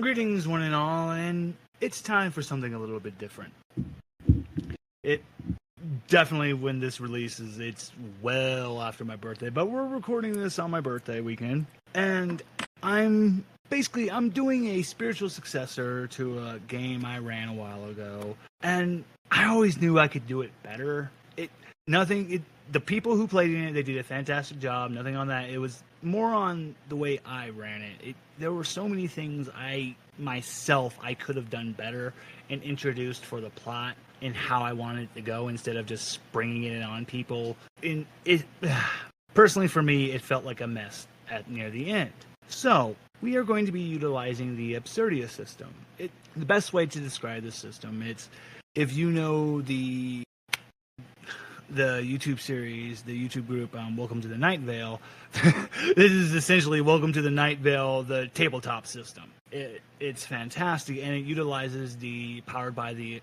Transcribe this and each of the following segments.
Greetings, one and all, and it's time for something a little bit different. It definitely, when this releases, it's well after my birthday, but we're recording this on my birthday weekend, and I'm doing a spiritual successor to a game I ran a while ago, and I always knew I could do it better. The people who played in it, they did a fantastic job. Nothing on that. It was more on the way I ran it. There were so many things I could have done better and introduced for the plot and how I wanted it to go instead of just springing it on people. Personally, for me, it felt like a mess near the end. So we are going to be utilizing the absurdia system. The best way to describe this system, it's if you know the YouTube series, the YouTube group, Welcome to the Night Vale. This is essentially Welcome to the Night Vale, the tabletop system. It's fantastic, and it utilizes the powered by the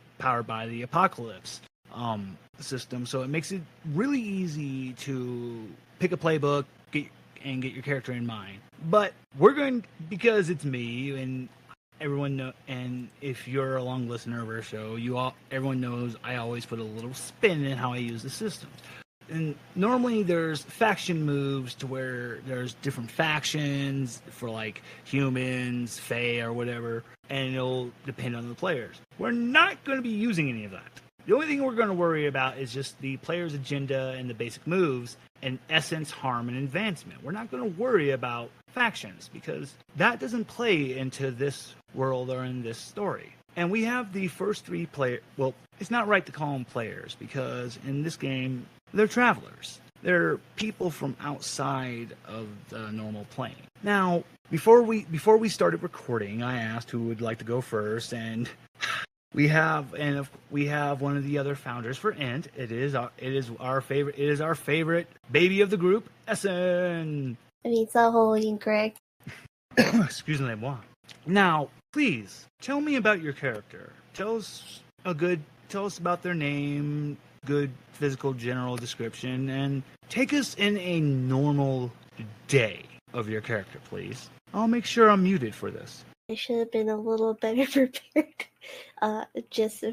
apocalypse system. So it makes it really easy to pick a playbook and get your character in mind. But because it's me and everyone know, and if you're a long listener of our show, everyone knows I always put a little spin in how I use the systems. And normally there's faction moves to where there's different factions for like humans, fae, or whatever, and it'll depend on the players. We're not going to be using any of that. The only thing we're going to worry about is just the player's agenda and the basic moves, and essence, harm, and advancement. We're not going to worry about factions because that doesn't play into this world or in this story. And we have the first three players. Well, it's not right to call them players because in this game, they're travelers. They're people from outside of the normal plane. Now, before we started recording, I asked who would like to go first, and we have one of the other founders for Int. It is our favorite baby of the group, Seren. I mean, it's not wholly incorrect. Excusez-moi. Now, please tell me about your character. Tell us about their name, good physical general description, and take us in a normal day of your character, please. I'll make sure I'm muted for this. I should have been a little better prepared. Just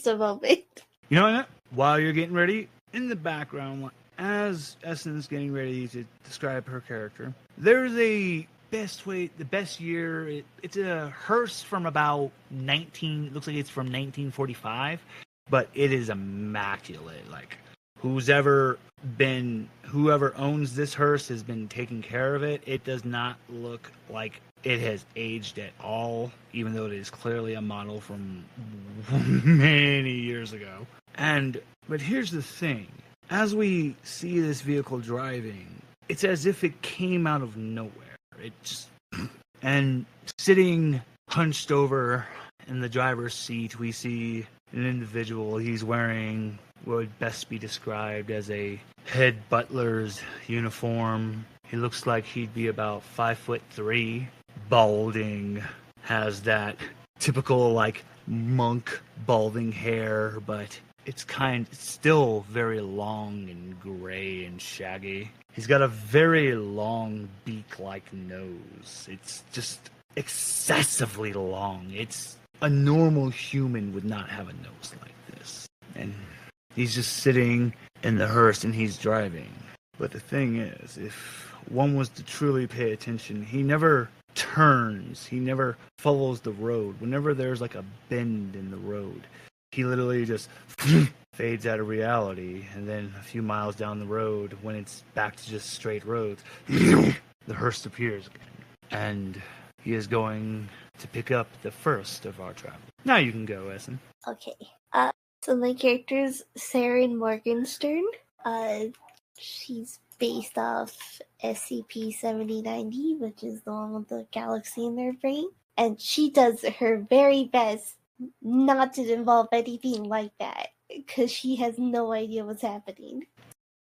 a moment. You know what? While you're getting ready, in the background, as Essen's getting ready to describe her character, there's the best year. It's a hearse from about looks like it's from 1945, but it is immaculate. Like whoever owns this hearse has been taking care of it. It does not look like it has aged at all, even though it is clearly a model from many years ago. But here's the thing. As we see this vehicle driving, it's as if it came out of nowhere. And sitting hunched over in the driver's seat, we see an individual. He's wearing what would best be described as a head butler's uniform. He looks like he'd be about 5'3", balding, has that typical like monk balding hair, but it's still very long and gray and shaggy. He's got a very long beak-like nose. It's just excessively long. A normal human would not have a nose like this. And he's just sitting in the hearse and he's driving. But the thing is, if one was to truly pay attention, he never turns. He never follows the road. Whenever there's like a bend in the road, he literally just fades out of reality. And then a few miles down the road, when it's back to just straight roads, the hearse appears again. And he is going to pick up the first of our travel. Now you can go, Essen. Okay. So my character's Seren Morgenstern. She's based off SCP-7090, which is the one with the galaxy in their brain. And she does her very best not to involve anything like that, because she has no idea what's happening.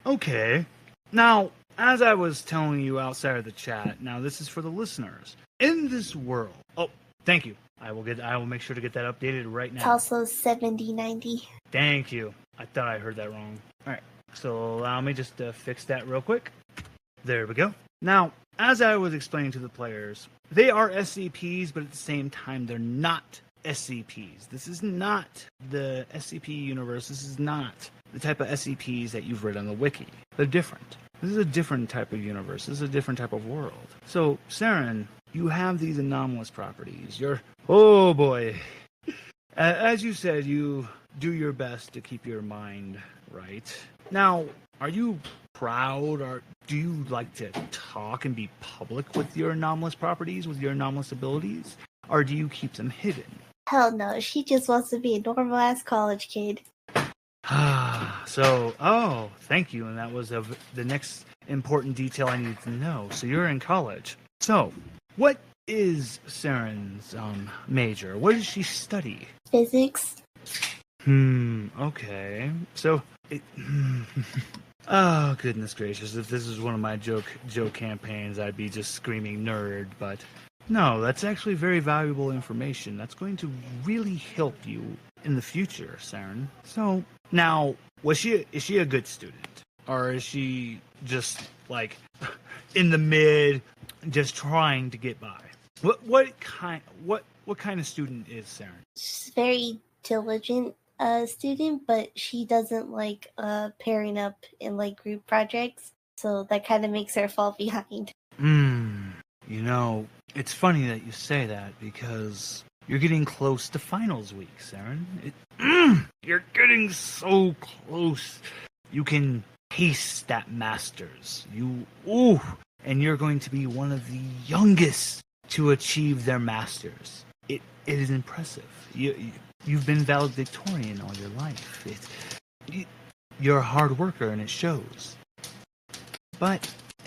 Okay. Now, as I was telling you outside of the chat, now this is for the listeners. In this world... Oh, thank you. I will make sure to get that updated right now. It's also 7090. Thank you. I thought I heard that wrong. Alright, so allow me just to fix that real quick. There we go. Now, as I was explaining to the players, they are SCPs, but at the same time, they're not SCPs. This is not the SCP universe. This is not the type of SCPs that you've read on the wiki. They're different. This is a different type of universe. This is a different type of world. So, Seren, you have these anomalous properties. Oh boy. As you said, you do your best to keep your mind right. Now, are you proud, or do you like to talk and be public with your anomalous properties, with your anomalous abilities? Or do you keep them hidden? Hell no, she just wants to be a normal-ass college kid. Thank you. And that was the next important detail I needed to know. So you're in college. So, what is Seren's major? What does she study? Physics. Okay. So, oh, goodness gracious. If this was one of my joke campaigns, I'd be just screaming nerd, but no, that's actually very valuable information. That's going to really help you in the future, Seren. So, now, is she a good student? Or is she just, like, in the mid, just trying to get by? What kind of student is Seren? She's very diligent student, but she doesn't like pairing up in like group projects, so that kind of makes her fall behind. You know, it's funny that you say that because you're getting close to finals week, Seren. You're getting so close. You can taste that masters. And you're going to be one of the youngest to achieve their masters. It is impressive. You've been valedictorian all your life. You're a hard worker, and it shows.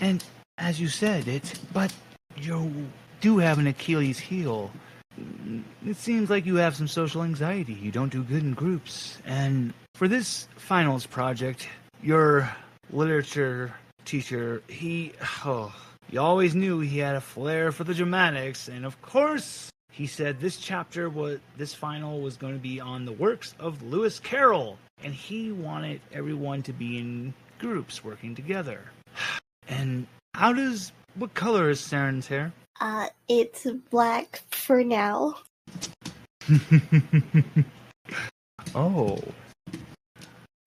And as you said, but you do have an Achilles heel. It seems like you have some social anxiety. You don't do good in groups. And for this finals project, your literature teacher, you always knew he had a flair for the dramatics, and of course, he said this final was going to be on the works of Lewis Carroll, and he wanted everyone to be in groups working together. And what color is Seren's hair? It's black for now. Oh.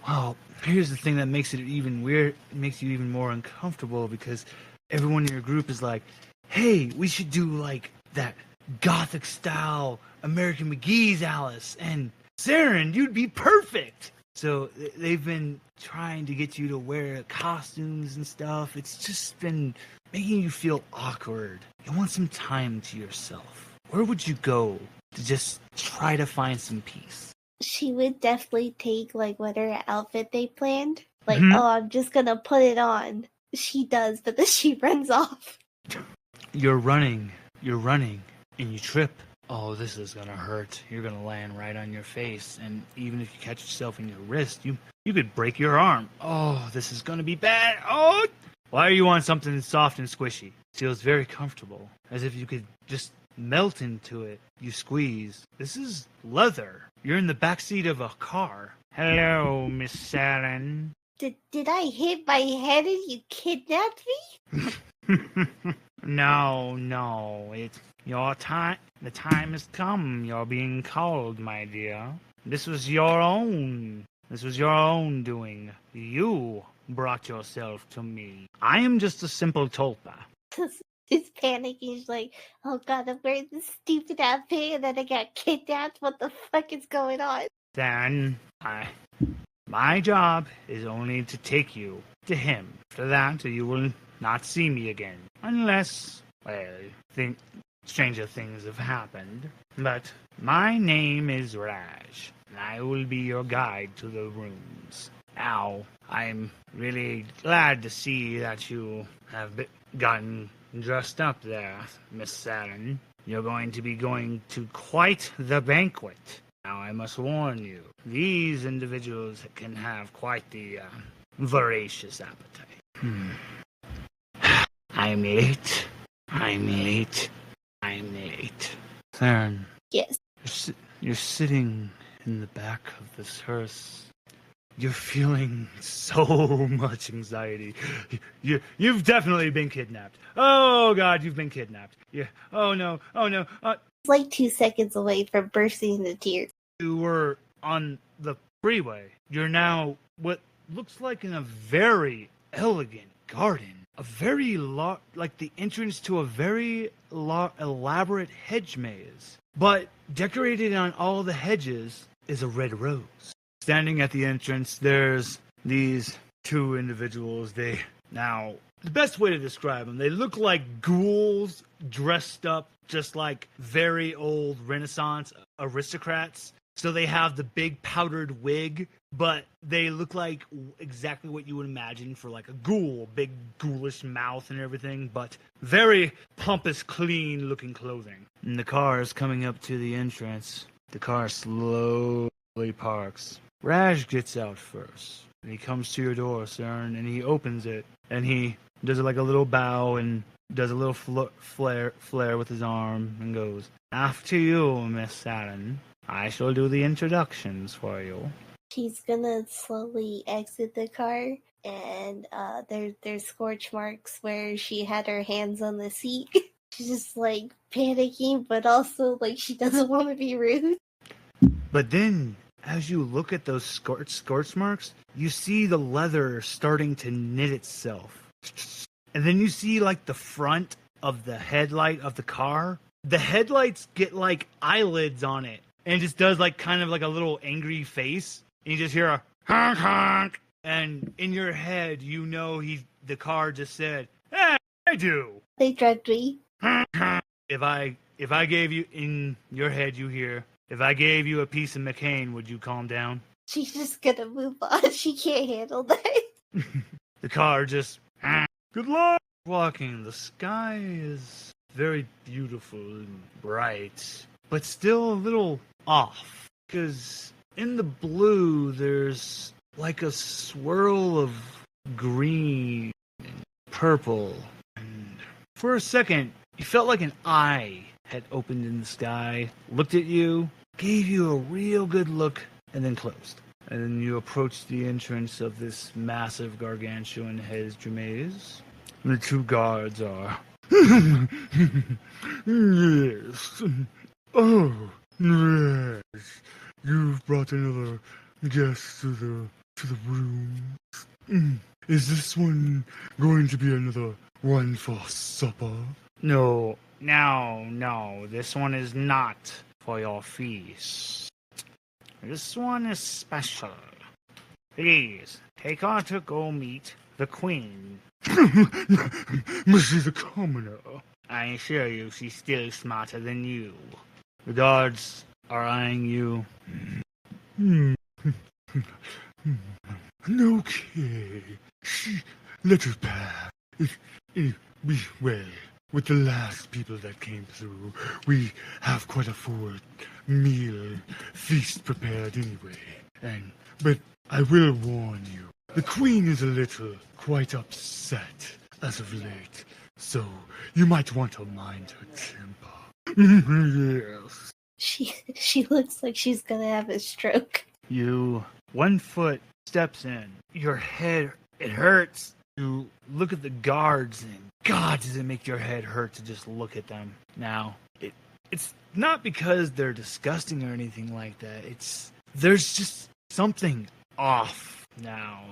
Well, here's the thing that makes it even weird, makes you even more uncomfortable, because everyone in your group is like, hey, we should do like that Gothic style American McGee's Alice, and Seren, you'd be perfect. So they've been trying to get you to wear costumes and stuff. It's just been making you feel awkward. You want some time to yourself. Where would you go to just try to find some peace? She would definitely take like whatever outfit they planned. Like, I'm just gonna put it on. She does, but then she runs off. You're running, and you trip. Oh, this is gonna hurt. You're gonna land right on your face, and even if you catch yourself in your wrist, you could break your arm. Oh, this is gonna be bad. Oh! Why are you on something soft and squishy? It feels very comfortable, as if you could just melt into it. You squeeze. This is leather. You're in the backseat of a car. Hello, Miss Seren. Did I hit my head and you kidnapped me? No, it's your time. The time has come. You're being called, my dear. This was your own doing. You brought yourself to me. I am just a simple tulpa. He's panicking. He's like, oh god, I'm wearing this stupid outfit and then I got kidnapped. What the fuck is going on? Then, my job is only to take you to him. After that, you will not see me again. Unless, stranger things have happened. But my name is Raj, and I will be your guide to the rooms. Now, I'm really glad to see that you have gotten dressed up there, Miss Seren. You're going to be going to quite the banquet. Now, I must warn you, these individuals can have quite the voracious appetite. I'm late. Seren. Yes. You're sitting in the back of this hearse. you're feeling so much anxiety. You've definitely been kidnapped. Oh God, you've been kidnapped. Yeah. Oh no. Oh no. It's like 2 seconds away from bursting into tears. You were on the freeway. You're now what looks like in a very elegant garden. A very like the entrance to a very elaborate hedge maze. But decorated on all the hedges is a red rose. Standing at the entrance, there's these two individuals. Now, the best way to describe them, they look like ghouls dressed up just like very old Renaissance aristocrats. So they have the big powdered wig, but they look like exactly what you would imagine for like a ghoul, big ghoulish mouth and everything, but very pompous, clean looking clothing. And the car is coming up to the entrance. The car slowly parks. Raj gets out first, and he comes to your door, Seren, and he opens it, and he does like a little bow and does a little flare with his arm and goes, "After you, Miss Seren. I shall do the introductions for you." She's gonna slowly exit the car, and there's scorch marks where she had her hands on the seat. She's just like panicking, but also like she doesn't want to be rude. But then, as you look at those scorch marks, you see the leather starting to knit itself. And then you see like the front of the headlight of the car. The headlights get like eyelids on it. And it just does like kind of like a little angry face. And you just hear a honk honk. And in your head, you know the car just said, "Hey, I do." They drugged me. Honk honk. If I gave you, in your head you hear, "If I gave you a piece of McCain, would you calm down?" She's just gonna move on. She can't handle that. The car just, "Good luck." Walking, the sky is very beautiful and bright, but still a little off. Because in the blue, there's like a swirl of green and purple. And for a second, you felt like an eye had opened in the sky, looked at you, gave you a real good look, and then closed. And then you approached the entrance of this massive gargantuan hedge maze. The two guards are... Yes. Oh, yes. You've brought another guest to the room. Is this one going to be another one for supper? No. This one is not for your feast. This one is special. Please, take her to go meet the queen. She's a commoner. I assure you, she's still smarter than you. The guards are eyeing you. Okay. Let her pass. Well, with the last people that came through, we have quite a full feast prepared anyway. But I will warn you, the queen is a little quite upset as of late, so you might want to mind her temper. Yes. She looks like she's gonna have a stroke. One foot steps in. Your head, it hurts. You look at the guards, and God, does it make your head hurt to just look at them. Now, it's not because they're disgusting or anything like that. There's just something off now.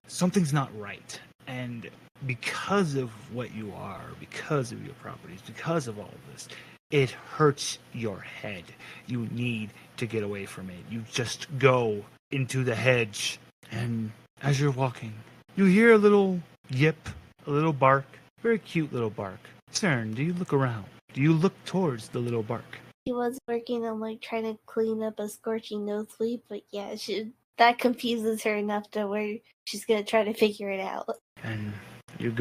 Something's not right. And because of what you are, because of your properties, because of all of this, it hurts your head. You need to get away from it. You just go into the hedge, and as you're walking, you hear a little yip, a little bark, very cute little bark. Seren, do you look around? Do you look towards the little bark? She was working on like trying to clean up a scorching nosebleed, but yeah, that confuses her enough to where she's gonna try to figure it out. And you're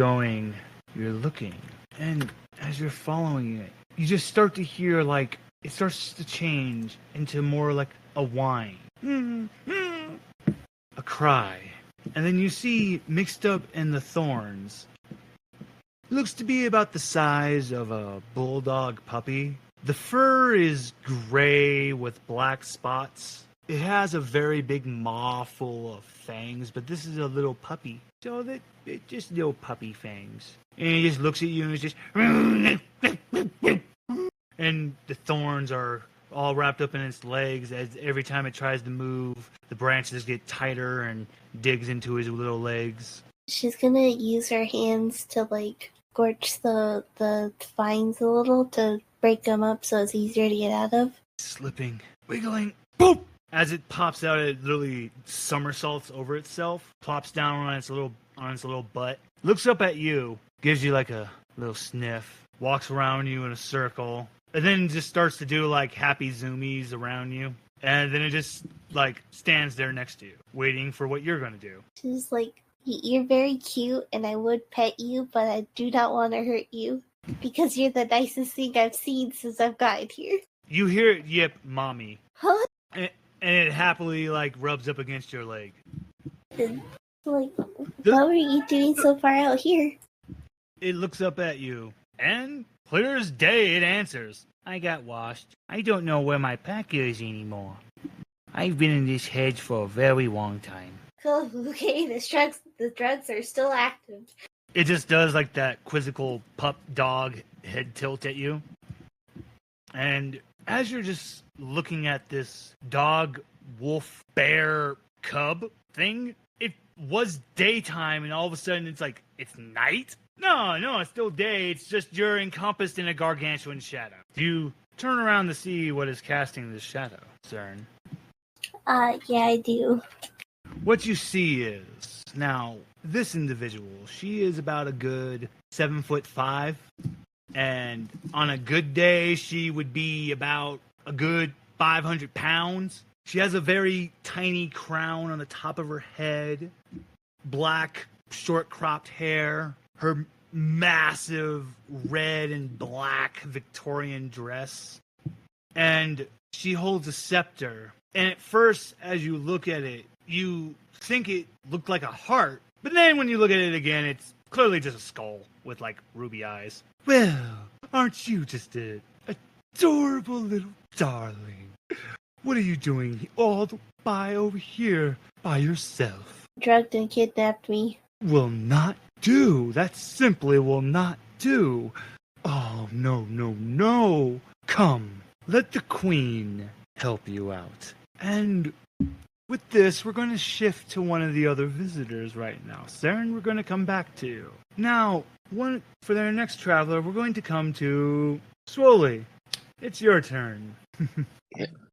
looking, and as you're following it, you just start to hear like it starts to change into more like a whine, a cry. And then you see, mixed up in the thorns, looks to be about the size of a bulldog puppy. The fur is gray with black spots, It has a very big maw full of fangs, but this is a little puppy. So that it just little puppy fangs. And he just looks at you and it's just and the thorns are all wrapped up in its legs as every time it tries to move, the branches get tighter and digs into his little legs. She's gonna use her hands to like scorch the vines a little to break them up so it's easier to get out of. Slipping, wiggling, boop! As it pops out, it literally somersaults over itself, plops down on its little butt, looks up at you, gives you like a little sniff, walks around you in a circle, and then just starts to do like happy zoomies around you. And then it just like stands there next to you, waiting for what you're gonna do. She's like, you're very cute and I would pet you, but I do not want to hurt you because you're the nicest thing I've seen since I've gotten here. You hear it yip, mommy. Huh? And it happily like rubs up against your leg. And, like, what were you doing so far out here? It looks up at you, and clear as day it answers. I got washed. I don't know where my pack is anymore. I've been in this hedge for a very long time. Oh, okay, the drugs are still active. It just does like that quizzical pup dog head tilt at you. And as you're just looking at this dog, wolf, bear, cub thing, it was daytime and all of a sudden it's like, it's night? No, it's still day. It's just you're encompassed in a gargantuan shadow. Do you turn around to see what is casting this shadow, Seren? Yeah, I do. What you see is, now, this individual, she is about a good 7'5", and on a good day, she would be about a good 500 pounds. She has a very tiny crown on the top of her head, black, short-cropped hair, her massive red and black Victorian dress, and she holds a scepter. And at first, as you look at it, you think it looked like a heart, but then when you look at it again, it's clearly just a skull with, like, ruby eyes. Well, aren't you just an adorable little darling? What are you doing all the way over here by yourself? Drugged and kidnapped me. Will not do. That simply will not do. Oh, no. Come, let the queen help you out. And with this, we're going to shift to one of the other visitors right now. Seren, we're going to come back to you. Now, for their next traveler, we're going to come to Swoley. It's your turn.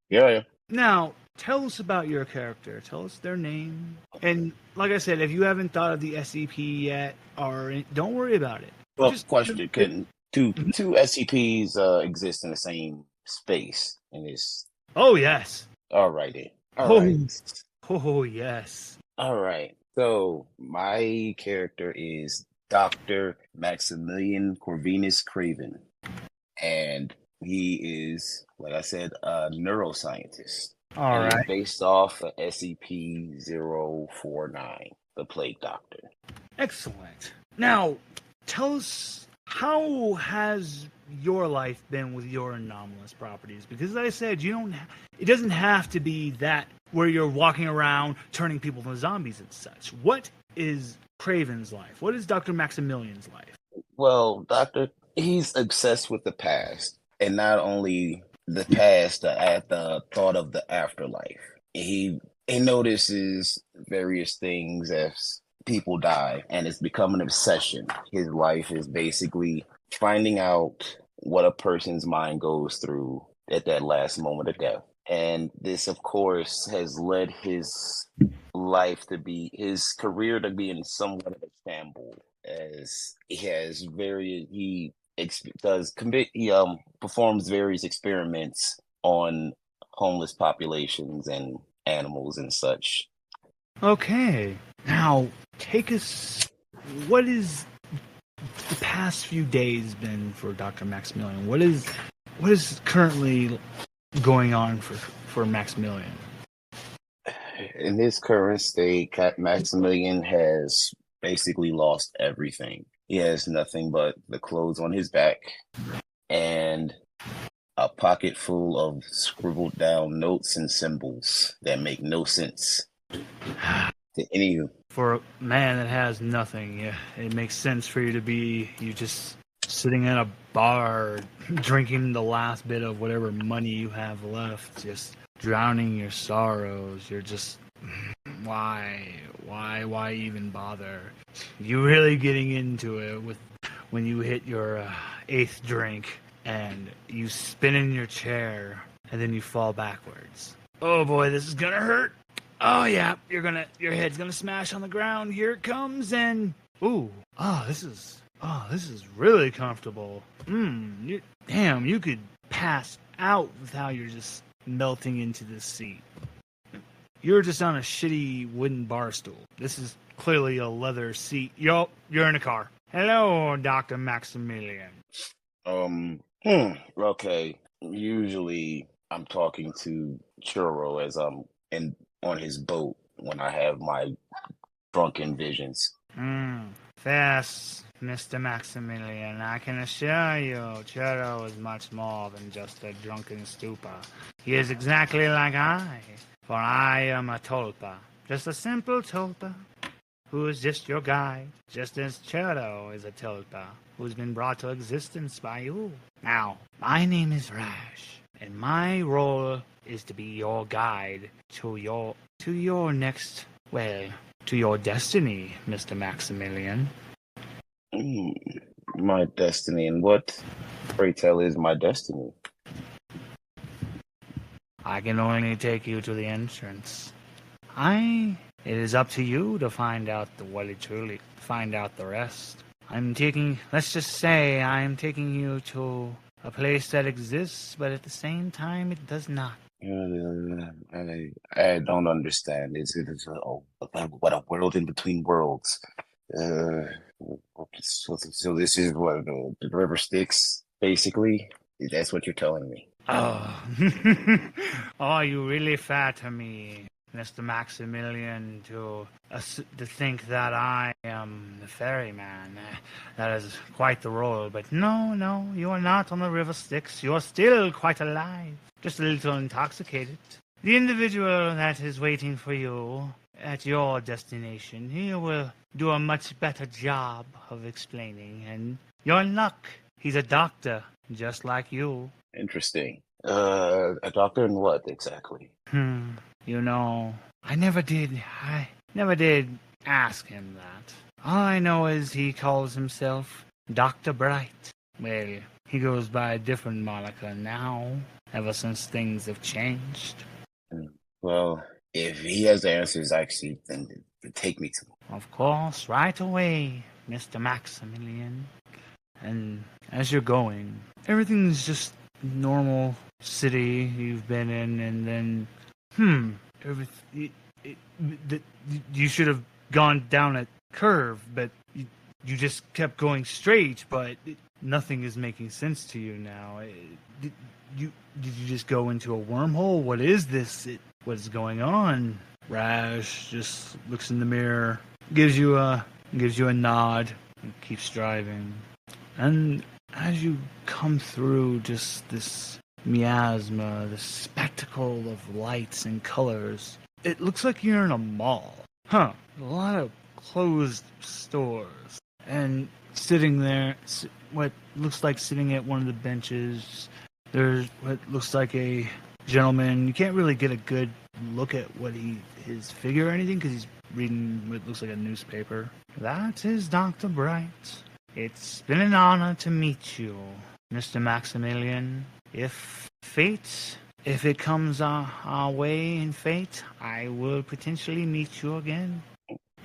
Yeah. Now, tell us about your character. Tell us their name. And like I said, if you haven't thought of the SCP yet, don't worry about it. Well, question: couldn't two SCPs exist in the same space? And it's Oh yes. all right then. All right. Oh yes. All right. So my character is Dr. Maximillian Corvinus Craven, and he is, like I said, a neuroscientist. All and right. Based off of SCP-049, the Plague Doctor. Excellent. Now, tell us, how has your life been with your anomalous properties? Because as I said, it doesn't have to be that where you're walking around turning people into zombies and such. What is Craven's life? What is Dr. Maximilian's life? Well, he's obsessed with the past, and not only the past, at the thought of the afterlife. He notices various things as people die, and it's become an obsession. His life is basically finding out what a person's mind goes through at that last moment of death. And this, of course, has led his career to be in somewhat of a shambles, as he performs various experiments on homeless populations and animals and such. Okay. Now, what is the past few days been for Dr. Maximillian? What is currently going on for Maximillian? In his current state, Maximillian has basically lost everything. He has nothing but the clothes on his back, and a pocket full of scribbled down notes and symbols that make no sense to any. For a man that has nothing, yeah, it makes sense for you to be you just sitting in a bar, drinking the last bit of whatever money you have left, just drowning your sorrows. You're just, why even bother? You really getting into it with when you hit your eighth drink and you spin in your chair and then you fall backwards. Oh boy, this is gonna hurt. Oh yeah, your head's gonna smash on the ground. Here it comes, and this is really comfortable. You could pass out with how you're just melting into this seat. You're just on a shitty wooden bar stool. This is clearly a leather seat. You're in a car. Hello, Dr. Maximillian. Okay. Usually I'm talking to Churro as I'm on his boat when I have my drunken visions. Yes, Mr. Maximilian, I can assure you, Churro is much more than just a drunken stupor. He is exactly like I, for I am a tulpa, just a simple tulpa, who is just your guide, just as Churro is a tulpa, who's been brought to existence by you. Now, my name is Rash, and my role is to be your guide to your next, to your destiny, Mr. Maximilian. My destiny, and what, pray tell, is my destiny? I can only take you to the entrance. It is up to you to find out the rest. Let's just say I'm taking you to a place that exists, but at the same time it does not. I don't understand. What a world in between worlds. So this is what the river Styx, basically. That's what you're telling me. Oh, oh, you really flatter me, Mr. Maximilian, to think that I am the ferryman. That is quite the role. But no, you are not on the river Styx. You are still quite alive, just a little intoxicated. The individual that is waiting for you at your destination, he will do a much better job of explaining. And your luck, he's a doctor, just like you. Interesting. A doctor in what exactly? You know, I never did ask him that. All I know is he calls himself Dr. Bright. Well, he goes by a different moniker now, ever since things have changed. Well, if he has the answers, actually, then take me to him. Of course, right away, Mr. Maximilian. And as you're going, everything's just normal city you've been in, and then, you should have gone down a curve, but you just kept going straight, but nothing is making sense to you now. Did you just go into a wormhole? What is this? What is going on? Rash just looks in the mirror, gives you a nod, and keeps driving. And as you come through just this miasma, this spectacle of lights and colors, it looks like you're in a mall. A lot of closed stores. And sitting there, what looks like sitting at one of the benches, there's what looks like a gentleman. You can't really get a good look at his figure or anything because he's reading what looks like a newspaper. That is Dr. Bright. It's been an honor to meet you, Mr. Maximilian. If it comes our way in fate, I will potentially meet you again.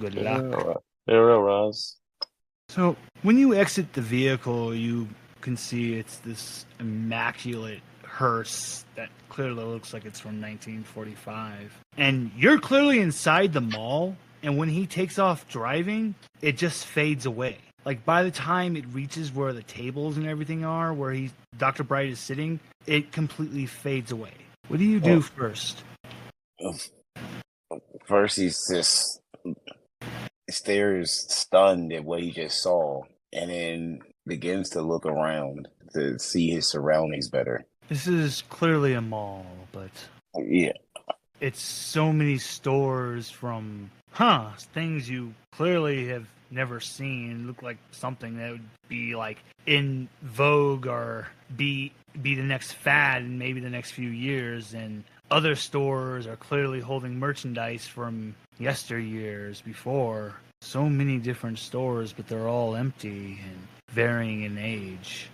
Good luck. Farewell, Roz. So, when you exit the vehicle, you can see it's this immaculate hearse that clearly looks like it's from 1945. And you're clearly inside the mall, and when he takes off driving, it just fades away. Like, by the time it reaches where the tables and everything are, where Dr. Bright is sitting, it completely fades away. What do you do first? First, he's just stares stunned at what he just saw, and then begins to look around to see his surroundings better. This is clearly a mall, but Yeah. it's so many stores from, things you clearly have never seen. Look like something that would be like in vogue or be the next fad in maybe the next few years. And other stores are clearly holding merchandise from yesteryears before. So many different stores, but they're all empty and varying in age.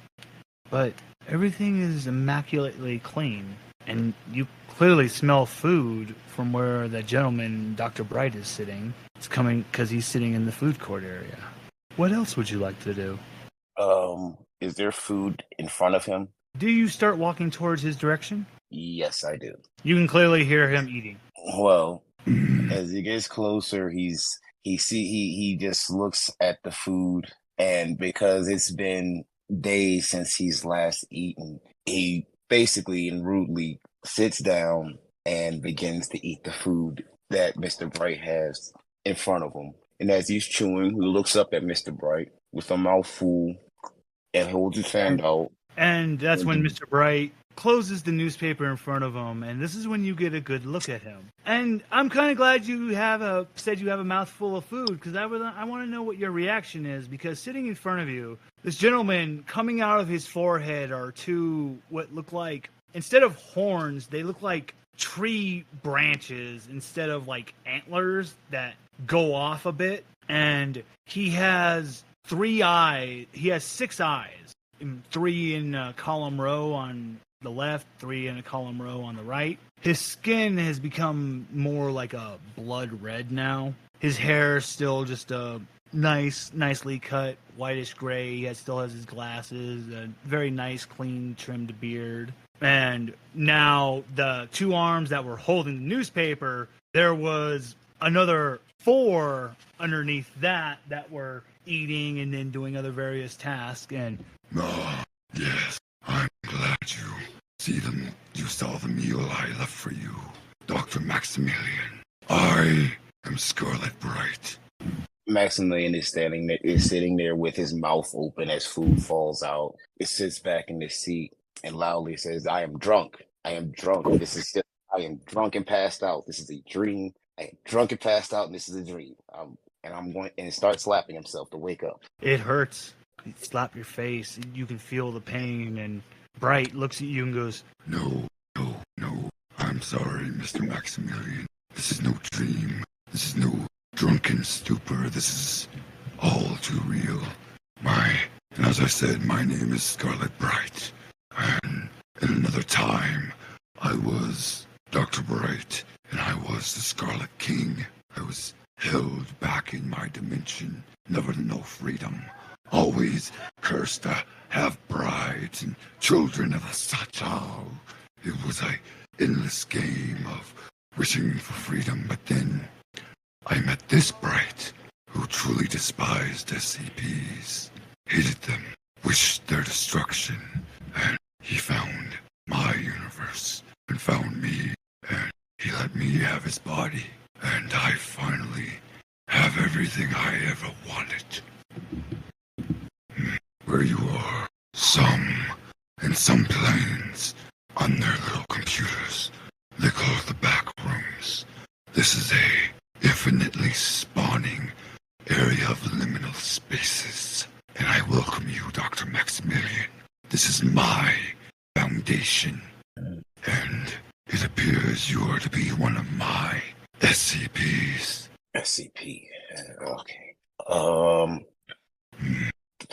But everything is immaculately clean, and you clearly smell food from where that gentleman, Dr. Bright, is sitting. It's coming because he's sitting in the food court area. What else would you like to do? Is there food in front of him? Do you start walking towards his direction? Yes, I do. You can clearly hear him eating. Well, as he gets closer, he just looks at the food, and because it's been days since he's last eaten, he basically and rudely sits down and begins to eat the food that Mr. Bright has in front of him. And as he's chewing, he looks up at Mr. Bright with a mouthful and holds his hand out. And that's when Mr. Bright closes the newspaper in front of him, and this is when you get a good look at him. And I'm kind of glad you said you have a mouthful of food, because I want to know what your reaction is, because sitting in front of you, this gentleman, coming out of his forehead are two what look like, instead of horns, they look like tree branches instead of like antlers that go off a bit. And he has 3 eyes. He has 6 eyes, 3 in a column row on the left, 3 in a column row on the right. His skin has become more like a blood red now. His hair is still just a nicely cut whitish gray. He still has his glasses, a very nice, clean, trimmed beard. And now the 2 arms that were holding the newspaper, there was another 4 underneath that were eating and then doing other various tasks. And yes, I'm glad you saw the meal I left for you, Dr. Maximillian. I am Scarlet Bright. Maximilian is sitting there with his mouth open as food falls out. He sits back in his seat and loudly says, I am drunk. I am drunk. I am drunk and passed out. This is a dream. I am drunk and passed out, and this is a dream. And start slapping himself to wake up. It hurts. You slap your face. You can feel the pain. And Bright looks at you and goes, No. I'm sorry, Mr. Maximillian. This is no dream. This is no drunken stupor. This is all too real. And as I said, my name is Scarlet Bright. And in another time, I was Dr. Bright, and I was the Scarlet King. I was held back in my dimension, never to know freedom. Always cursed to have brides and children of the Sachao. It was an endless game of wishing for freedom, but then I met this Bright, who truly despised SCPs, hated them, wished their destruction, and he found my universe and found me, and he let me have his body, and I finally have everything I ever wanted. Where you are, in some planes, on their little computers, they call it the back rooms. This is a infinitely spawning area of liminal spaces, and I welcome you, Dr. Maximillian. This is my foundation, and it appears you are to be one of my SCPs. SCP. Okay.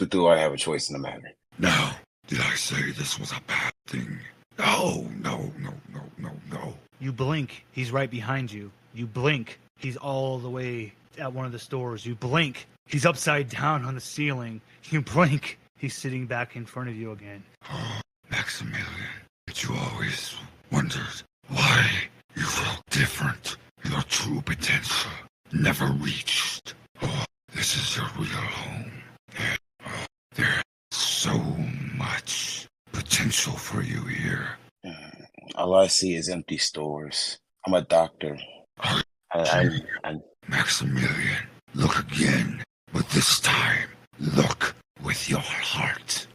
Do I have a choice in the matter? Now, did I say this was a bad thing? No. You blink, he's right behind you. You blink, he's all the way at one of the stores. You blink, he's upside down on the ceiling. You blink, he's sitting back in front of you again. Oh, Maximillian, but you always wondered why you felt different. Your true potential never reached. Oh, this is your real home. And, there's so much potential for you here. All I see is empty stores. I'm a doctor. Maximillian, look again, but this time, look with your heart.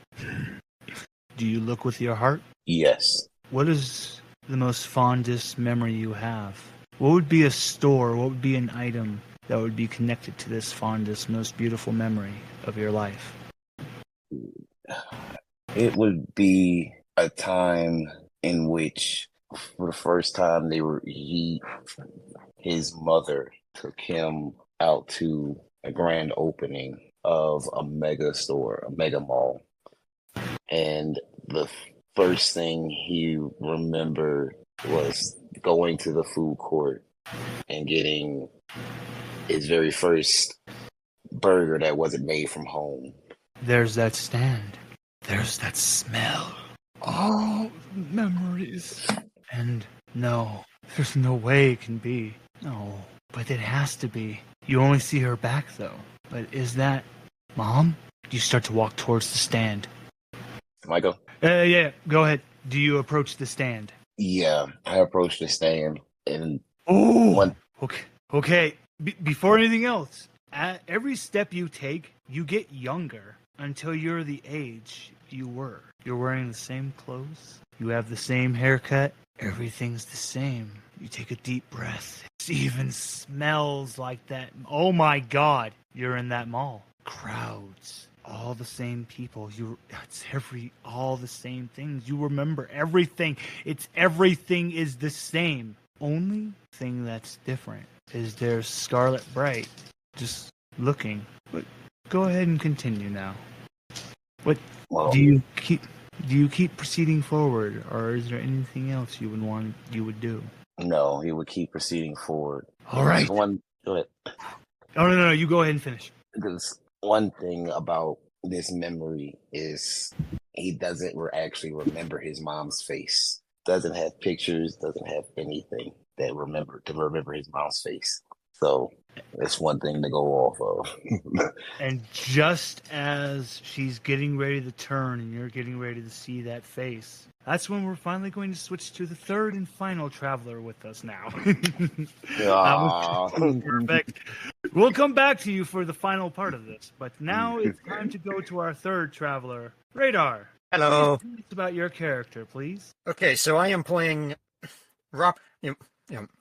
Do you look with your heart? Yes. What is the most fondest memory you have? What would be a store, what would be an item that would be connected to this fondest, most beautiful memory of your life? It would be a time in which, for the first time, his mother took him out to a grand opening of a mega store, a mega mall. And the first thing he remembered was going to the food court and getting his very first burger that wasn't made from home. There's that stand. There's that smell. Oh, memories. And no, there's no way it can be. No, but it has to be. You only see her back, though. But is that Mom? You start to walk towards the stand. Michael? Yeah, go ahead. Do you approach the stand? Yeah, I approached the stand and Oh, okay. Before anything else, at every step you take, you get younger until you're the age you were. You're wearing the same clothes. You have the same haircut. Everything's the same. You take a deep breath. It even smells like that. Oh my God, you're in that mall. Crowds. All the same people. All the same things. You remember everything. Everything is the same. Only thing that's different is there's Scarlet Bright just looking. But go ahead and continue now. What do you keep proceeding forward, or is there anything else you would do? No, he would keep proceeding forward. All right. Go ahead. Oh no, you go ahead and finish. Because one thing about this memory is he doesn't actually remember his mom's face. Doesn't have pictures, doesn't have anything to remember his mom's face. So that's one thing to go off of. And just as she's getting ready to turn and you're getting ready to see that face, that's when we're finally going to switch to the third and final traveler with us now. That was perfect. We'll come back to you for the final part of this, but now it's time to go to our third traveler, Radar. Hello. Please tell us about your character, please. Okay, so I am playing Rob.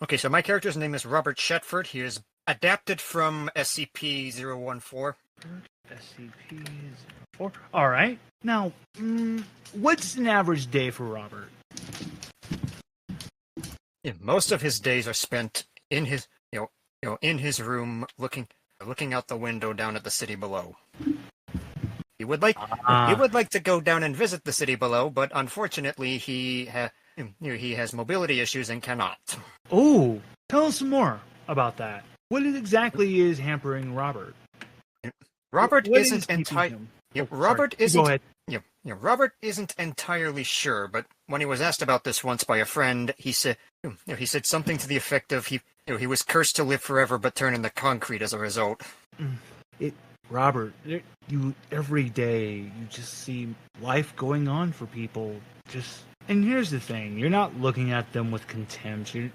Okay, so my character's name is Robert Shetford. He is adapted from SCP-014. SCP-014. All right. Now, what's an average day for Robert? Yeah, most of his days are spent in his, in his room, looking out the window down at the city below. He would like to go down and visit the city below, but unfortunately, he has mobility issues and cannot. Oh, tell us some more about that. What exactly is hampering Robert? Robert What isn't is keeping entirely. him? Robert sorry. isn't. Go ahead. Robert isn't entirely sure, but when he was asked about this once by a friend, he said something to the effect of he was cursed to live forever but turn into concrete as a result. Robert, every day you just see life going on for people. And here's the thing: you're not looking at them with contempt. You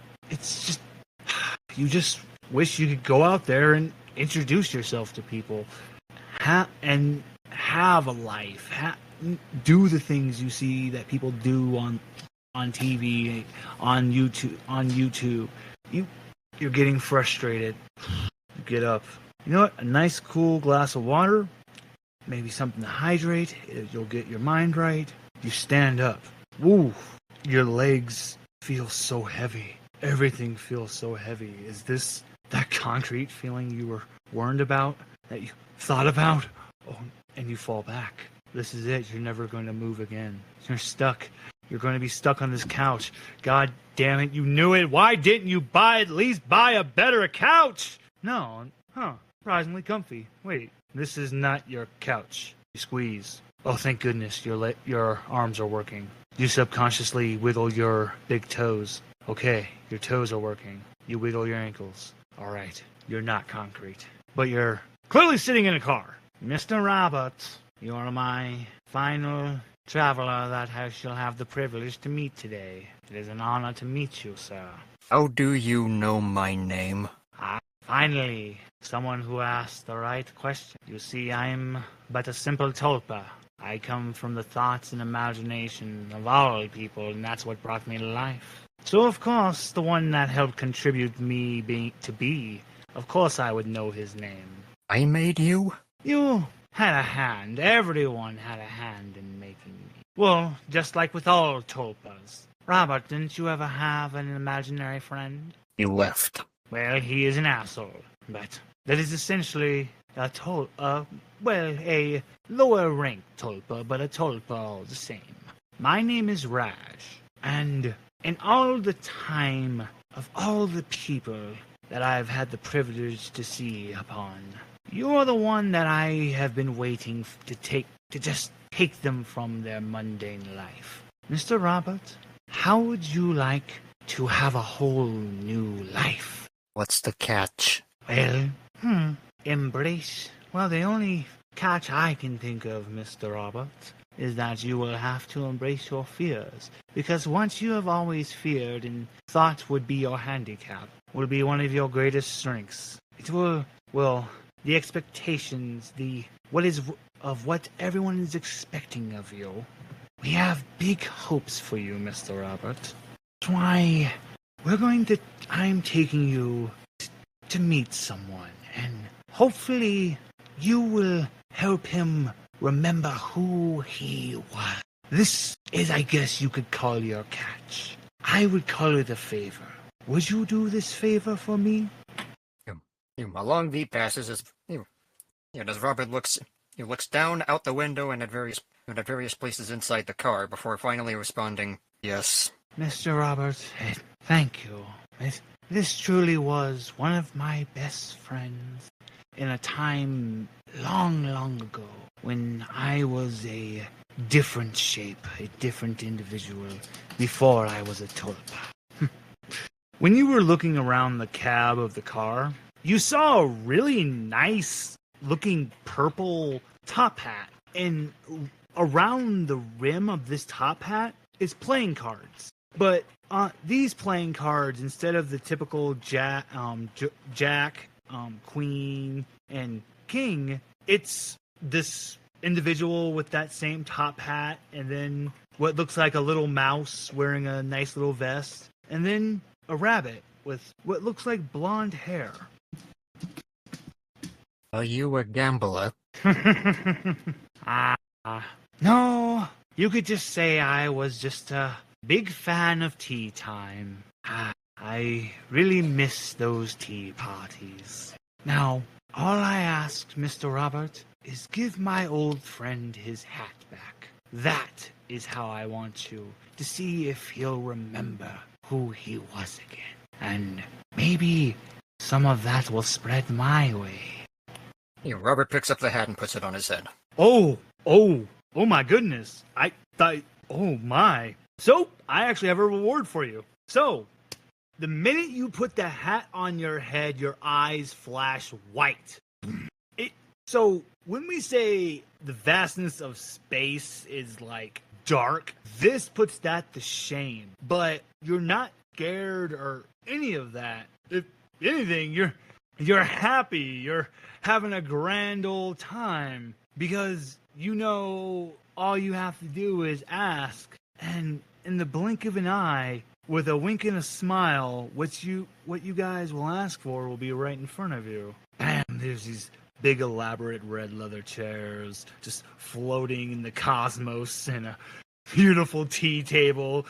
just wish you could go out there and introduce yourself to people, and have a life. Do the things you see that people do on TV, on YouTube. You're getting frustrated. You get up. You know what? A nice cool glass of water, maybe something to hydrate. You'll get your mind right. You stand up. Woo! Your legs feel so heavy. Everything feels so heavy. Is this that concrete feeling you were warned about, that you thought about? Oh, and you fall back. This is it. You're never going to move again. You're stuck. You're going to be stuck on this couch. God damn it, you knew it. Why didn't you at least buy a better couch? No. Huh. Surprisingly comfy. Wait, this is not your couch. You squeeze. Oh, thank goodness your arms are working. You subconsciously wiggle your big toes. Okay, your toes are working. You wiggle your ankles. All right, you're not concrete. But you're clearly sitting in a car. Mr. Roberts, you are my final traveler that I shall have the privilege to meet today. It is an honor to meet you, sir. How do you know my name? Finally, someone who asked the right question. You see, I'm but a simple tulpa. I come from the thoughts and imagination of all people, and that's what brought me to life. So, of course, the one that helped contribute me to be, of course I would know his name. I made you? You had a hand. Everyone had a hand in making me. Well, just like with all tulpas. Robert, didn't you ever have an imaginary friend? He left. Well, he is an asshole, but that is essentially a a lower ranked tulpa, but a tulpa all the same. My name is Raj, and in all the time of all the people that I've had the privilege to see upon, you're the one that I have been waiting to just take them from their mundane life. Mr. Robert, how would you like to have a whole new life? What's the catch? Well, embrace. Well, the only catch I can think of, Mr. Robert, is that you will have to embrace your fears. Because once you have always feared and thought would be your handicap, will be one of your greatest strengths. It will, well, the expectations, what everyone is expecting of you. We have big hopes for you, Mr. Robert. That's why I'm taking you to meet someone, and hopefully you will help him remember who he was. This is, I guess you could call your catch. I would call it a favor. Would you do this favor for me? A long beat passes as Robert looks down out the window and at various places inside the car before finally responding, "Yes." Mr. Robert, thank you. This truly was one of my best friends in a time long, long ago when I was a different shape, a different individual, before I was a tulpa. When you were looking around the cab of the car, you saw a really nice looking purple top hat, and around the rim of this top hat is playing cards. But these playing cards, instead of the typical Jack, Queen, and King, it's this individual with that same top hat, and then what looks like a little mouse wearing a nice little vest, and then a rabbit with what looks like blonde hair. Are you a gambler? No, you could just say I was just a big fan of tea time. I really miss those tea parties. Now, all I ask, Mr. Robert, is give my old friend his hat back. That is how I want you to see if he'll remember who he was again. And maybe some of that will spread my way. Robert picks up the hat and puts it on his head. Oh my goodness. Oh my. So, I actually have a reward for you. So, the minute you put the hat on your head, your eyes flash white. So, when we say the vastness of space is like dark, this puts that to shame. But you're not scared or any of that. If anything, you're happy. You're having a grand old time because you know all you have to do is ask, and in the blink of an eye, with a wink and a smile, what you guys will ask for will be right in front of you. Bam! There's these big elaborate red leather chairs just floating in the cosmos, and a beautiful tea table,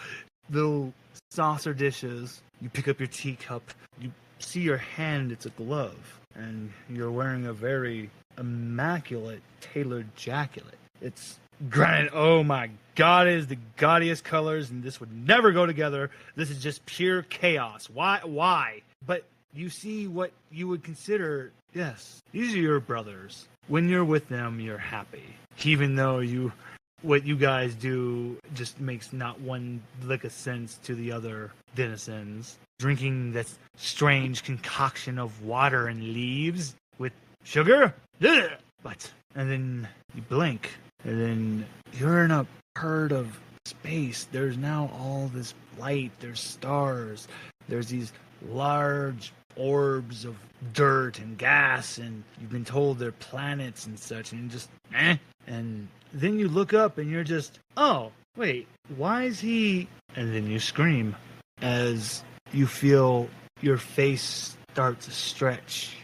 little saucer dishes. You pick up your teacup, you see your hand, it's a glove, and you're wearing a very immaculate tailored jacket. It's granted, oh my god, it is the gaudiest colors, and this would never go together. This is just pure chaos. Why? But you see what you would consider, yes, these are your brothers. When you're with them, you're happy. Even though what you guys do just makes not one lick of sense to the other denizens. Drinking this strange concoction of water and leaves with sugar? Ugh! And then you blink, and then you're in a herd of space. There's now all this light, there's stars, there's these large orbs of dirt and gas, and you've been told they're planets and such, and just and then you look up and you're just, oh, wait, why is he... And then you scream as you feel your face start to stretch.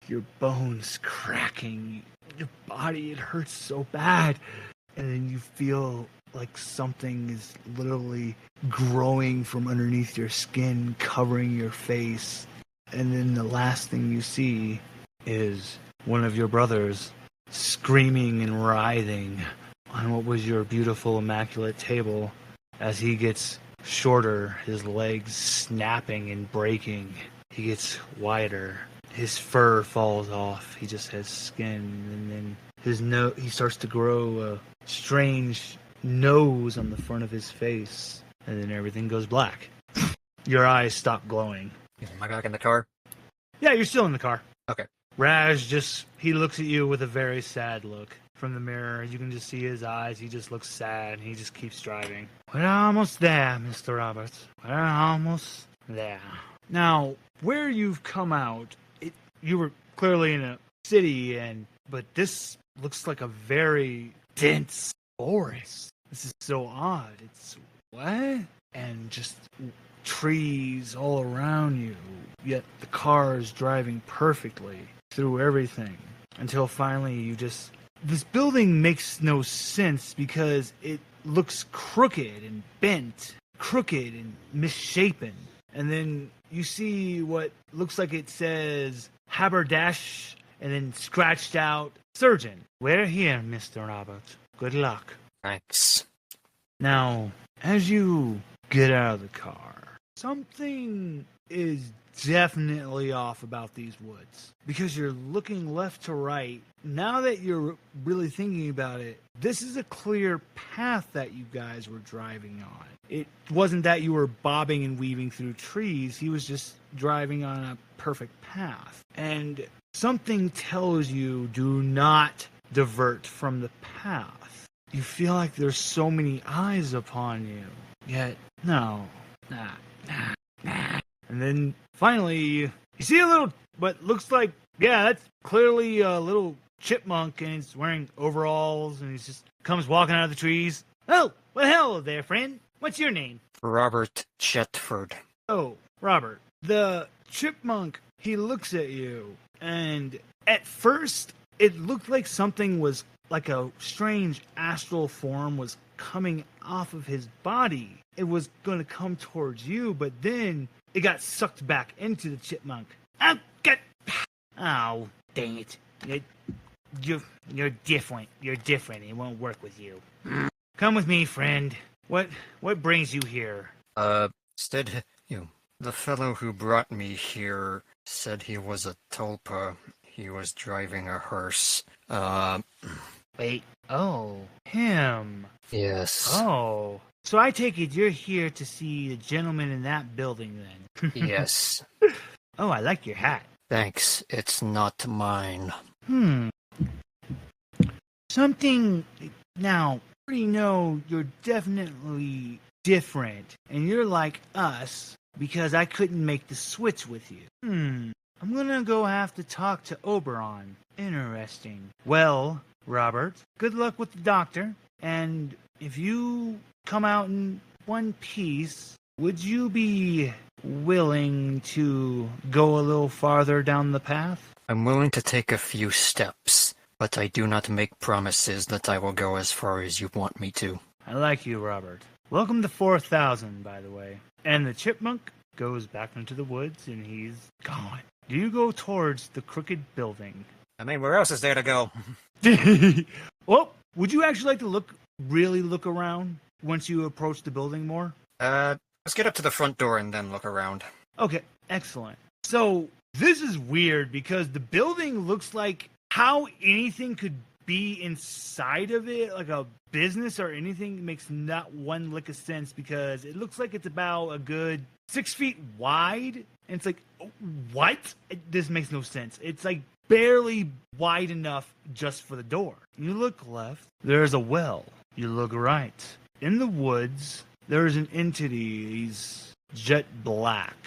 Your bones cracking. Your body, it hurts so bad. And then you feel like something is literally growing from underneath your skin, covering your face. And then the last thing you see is one of your brothers screaming and writhing on what was your beautiful, immaculate table as he gets shorter, his legs snapping and breaking. He gets wider. His fur falls off. He just has skin. And then he starts to grow a strange nose on the front of his face. And then everything goes black. Your eyes stop glowing. Am I back in the car? Yeah, you're still in the car. Okay. Raj he looks at you with a very sad look. From the mirror, you can just see his eyes. He just looks sad. He just keeps driving. We're almost there, Mr. Roberts. We're almost there. Now, where you've come out, you were clearly in a city, but this looks like a very dense forest. This is so odd. It's what? And just trees all around you. Yet the car is driving perfectly through everything. Until finally this building makes no sense because it looks crooked and bent, crooked and misshapen. And then you see what looks like it says Haberdash and then scratched out Surgeon. We're here, Mr. Roberts. Good luck. Thanks. Now, as you get out of the car, something is definitely off about these woods because you're looking left to right. Now that you're really thinking about it, this is a clear path that you guys were driving on. It wasn't that you were bobbing and weaving through trees. He was just driving on a perfect path. And something tells you do not divert from the path. You feel like there's so many eyes upon you. Yet, no. Nah. And then finally, you see a little, what looks like, that's clearly a little chipmunk, and he's wearing overalls, and he just comes walking out of the trees. Oh, well, hello there, friend. What's your name? Robert Chetford. Oh, Robert. The chipmunk, he looks at you, and at first, it looked like something was like a strange astral form was coming off of his body. It was going to come towards you, but then it got sucked back into the chipmunk. Oh, dang it. You're different. You're different. It won't work with you. Come with me, friend. What brings you here? Instead, the fellow who brought me here said he was a tulpa. He was driving a hearse. Wait. Oh, him. Yes. Oh. So I take it you're here to see the gentleman in that building, then? Yes. Oh, I like your hat. Thanks. It's not mine. Something... Now, I already know you're definitely different, and you're like us, because I couldn't make the switch with you. I'm gonna go have to talk to Oberon. Interesting. Well, Robert, good luck with the doctor, and if you come out in one piece, would you be willing to go a little farther down the path? I'm willing to take a few steps, but I do not make promises that I will go as far as you want me to. I like you, Robert. Welcome to 4000, by the way. And the chipmunk goes back into the woods, and he's gone. Do you go towards the crooked building? I mean, where else is there to go? Well, would you actually like to really look around once you approach the building more? Let's get up to the front door and then look around. Okay, excellent. So, this is weird because the building looks like how anything could be inside of it, like a business or anything, makes not one lick of sense because it looks like it's about a good 6 feet wide. And it's like, what? This makes no sense. It's like barely wide enough just for the door. You look left, there's a well. You look right. In the woods, there's an entity. He's jet black,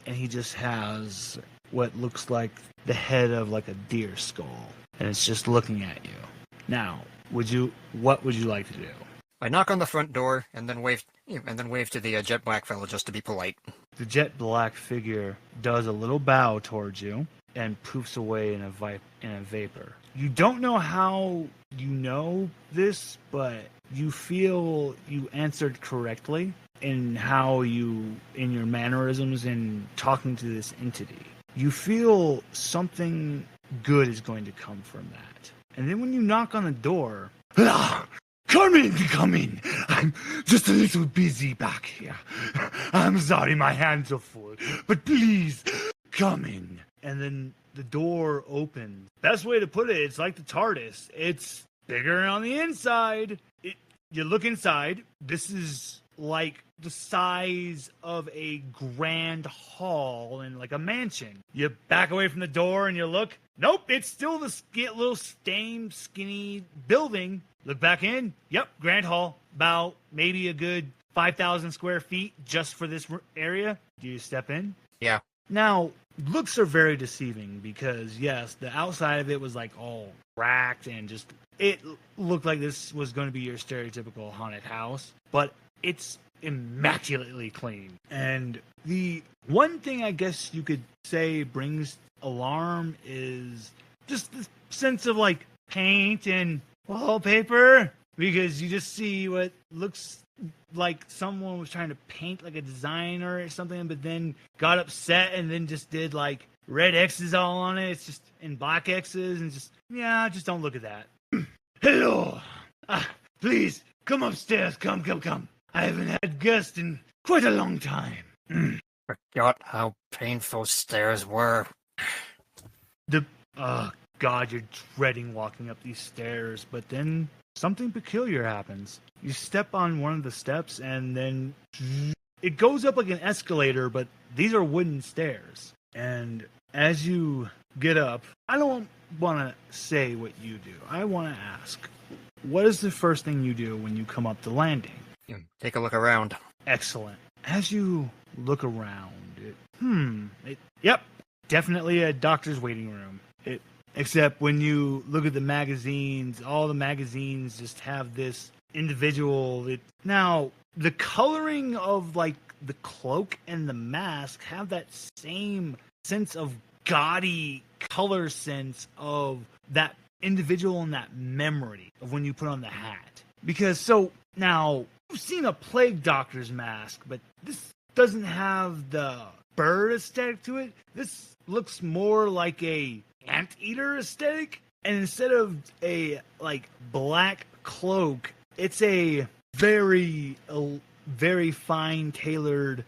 and he just has what looks like the head of like a deer skull, and it's just looking at you. Now, What would you like to do? I knock on the front door and then wave to the jet black fellow just to be polite. The jet black figure does a little bow towards you and poofs away in a vapor. You don't know how you know this, but you feel you answered correctly in in your mannerisms in talking to this entity. You feel something good is going to come from that. And then when you knock on the door, come in. I'm just a little busy back here. I'm sorry, my hands are full. But please, come in. And then the door opens. Best way to put it, it's like the TARDIS. It's bigger on the inside. You look inside. This is like the size of a grand hall in like a mansion. You back away from the door and you look. Nope, it's still the little stained, skinny building. Look back in. Yep, grand hall. About maybe a good 5,000 square feet just for this area. Do you step in? Yeah. Now, looks are very deceiving because, yes, the outside of it was like all cracked and just, it looked like this was going to be your stereotypical haunted house, but it's immaculately clean. And the one thing I guess you could say brings alarm is just the sense of like paint and wallpaper, because you just see what looks like someone was trying to paint like a designer or something, but then got upset and then just did like red X's all on it. It's just in black X's and just don't look at that. Hello. Please come upstairs. Come. I haven't had guests in quite a long time. Forgot how painful stairs were. God, you're dreading walking up these stairs, but then something peculiar happens. You step on one of the steps, and then it goes up like an escalator, but these are wooden stairs. And as you get up, I don't want to say what you do. I want to ask, what is the first thing you do when you come up the landing? Take a look around. Excellent. As you look around, yep, definitely a doctor's waiting room. Except when you look at the magazines, all the magazines just have this individual. Now, the coloring of like the cloak and the mask have that same sense of gaudy color sense of that individual and that memory of when you put on the hat. Because so now you've seen a plague doctor's mask, but this doesn't have the bird aesthetic to it. This looks more like a anteater aesthetic, and instead of a like black cloak, it's a very fine tailored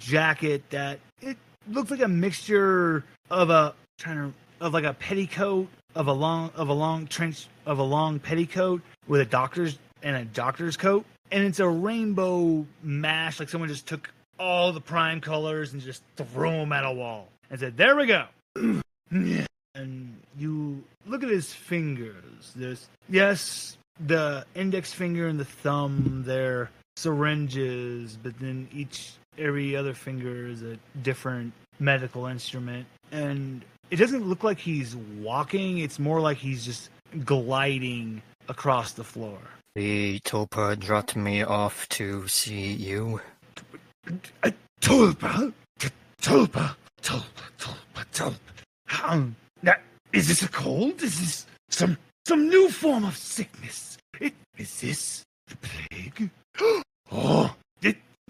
jacket that it looks like a mixture of like a petticoat of a long petticoat with a doctor's coat, and it's a rainbow mash, like someone just took all the prime colors and just threw them at a wall and said, "There we go." And you look at his fingers. The index finger and the thumb, they're syringes, but then every other finger is a different medical instrument. And it doesn't look like he's walking, it's more like he's just gliding across the floor. The Tulpa dropped me off to see you. Tulpa. Now, is this a cold? Is this some new form of sickness? Is this the plague?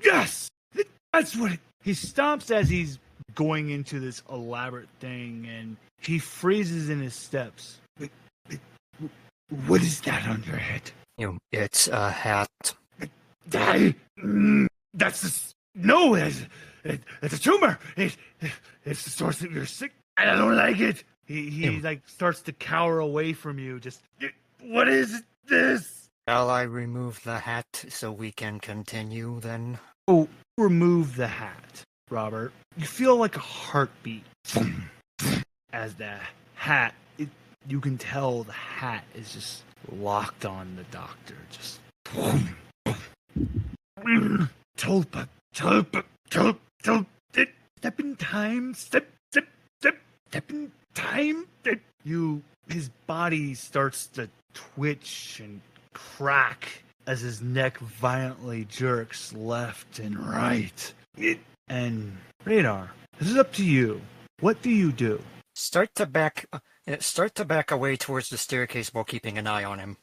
Yes! That's what it... He stops as he's going into this elaborate thing, and he freezes in his steps. What is that on your head? It's a hat. That's a tumor. It's the source of your sick. I don't like it. He like starts to cower away from you. Just, what is this? Shall I remove the hat so we can continue then? Oh, remove the hat, Robert. You feel like a heartbeat as the hat. You can tell the hat is just locked on the doctor. Just Tulpa. Step in time. Step in time. his body starts to twitch and crack as his neck violently jerks left and right. And Radar, this is up to you. What do you do? Start to back away towards the staircase while keeping an eye on him.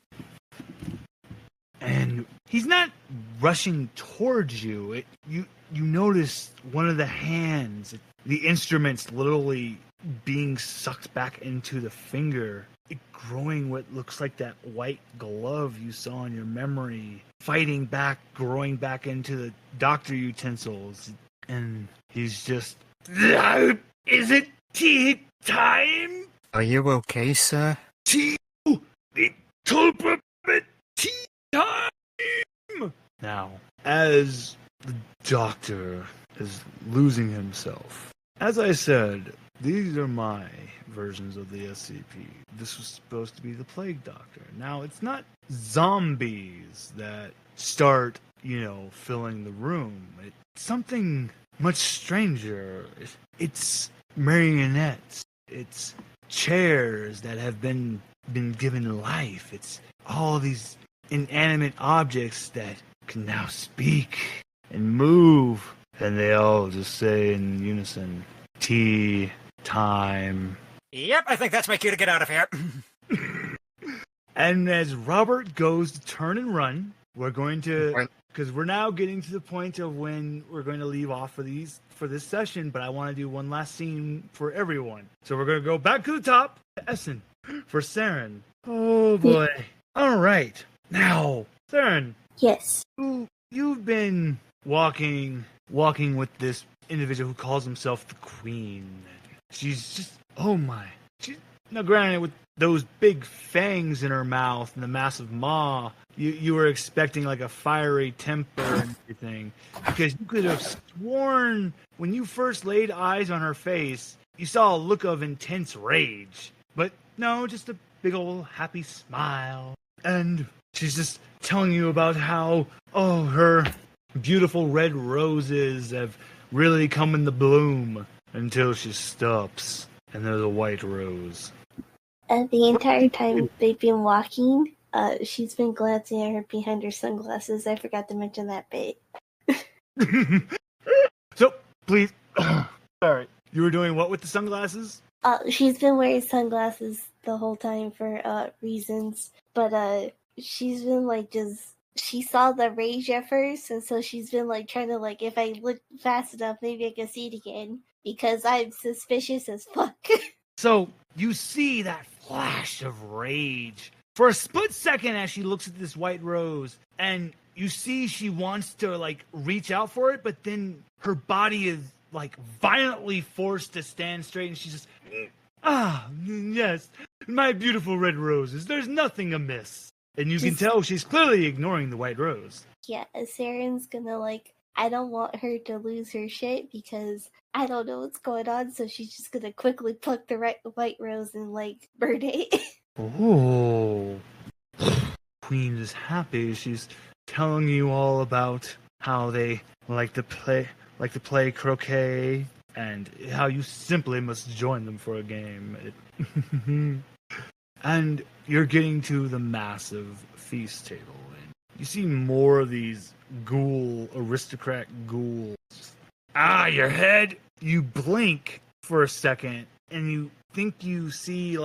And he's not rushing towards you. You notice one of the hands, the instrument's literally being sucked back into the finger, growing what looks like that white glove you saw in your memory, fighting back, growing back into the doctor utensils. And he's just, is it tea time? Are you okay, sir? Tea, tea time! Now, as the doctor is losing himself, as I said, these are my versions of the SCP. This was supposed to be the Plague Doctor. Now, it's not zombies that start, filling the room. It's something much stranger. It's marionettes. It's chairs that have been given life. It's all these inanimate objects that can now speak and move. And they all just say in unison, tea time. Yep, I think that's my cue to get out of here. And as Robert goes to turn and run, we're going to, because we're now getting to the point of when we're going to leave off for this session, but I want to do one last scene for everyone. So we're going to go back to the top to Essen for Seren. Oh boy. All right. Now, Seren. Yes. You've been walking with this individual who calls himself the Queen. She's just, oh my. Now granted, with those big fangs in her mouth and the massive maw, you were expecting like a fiery temper and everything. Because you could have sworn when you first laid eyes on her face, you saw a look of intense rage. But no, just a big old happy smile. And she's just telling you about how, her beautiful red roses have really come into bloom until she stops and there's a white rose. The entire time they've been walking, she's been glancing at her behind her sunglasses. I forgot to mention that bit. So, please, sorry, you were doing what with the sunglasses? She's been wearing sunglasses the whole time for reasons, but she's been she saw the rage at first, and so she's been trying to if I look fast enough, maybe I can see it again, because I'm suspicious as fuck. So, you see that flash of rage for a split second as she looks at this white rose, and you see she wants to reach out for it, but then her body is violently forced to stand straight, and she's just, yes, my beautiful red roses, there's nothing amiss. And you can tell she's clearly ignoring the white rose. Yeah, Seren's gonna I don't want her to lose her shit because I don't know what's going on, so she's just gonna quickly pluck the white rose and burn it. Oh, Queen is happy. She's telling you all about how they like to play croquet and how you simply must join them for a game. And you're getting to the massive feast table, and you see more of these aristocrat ghouls. Your head! You blink for a second, and you think you see,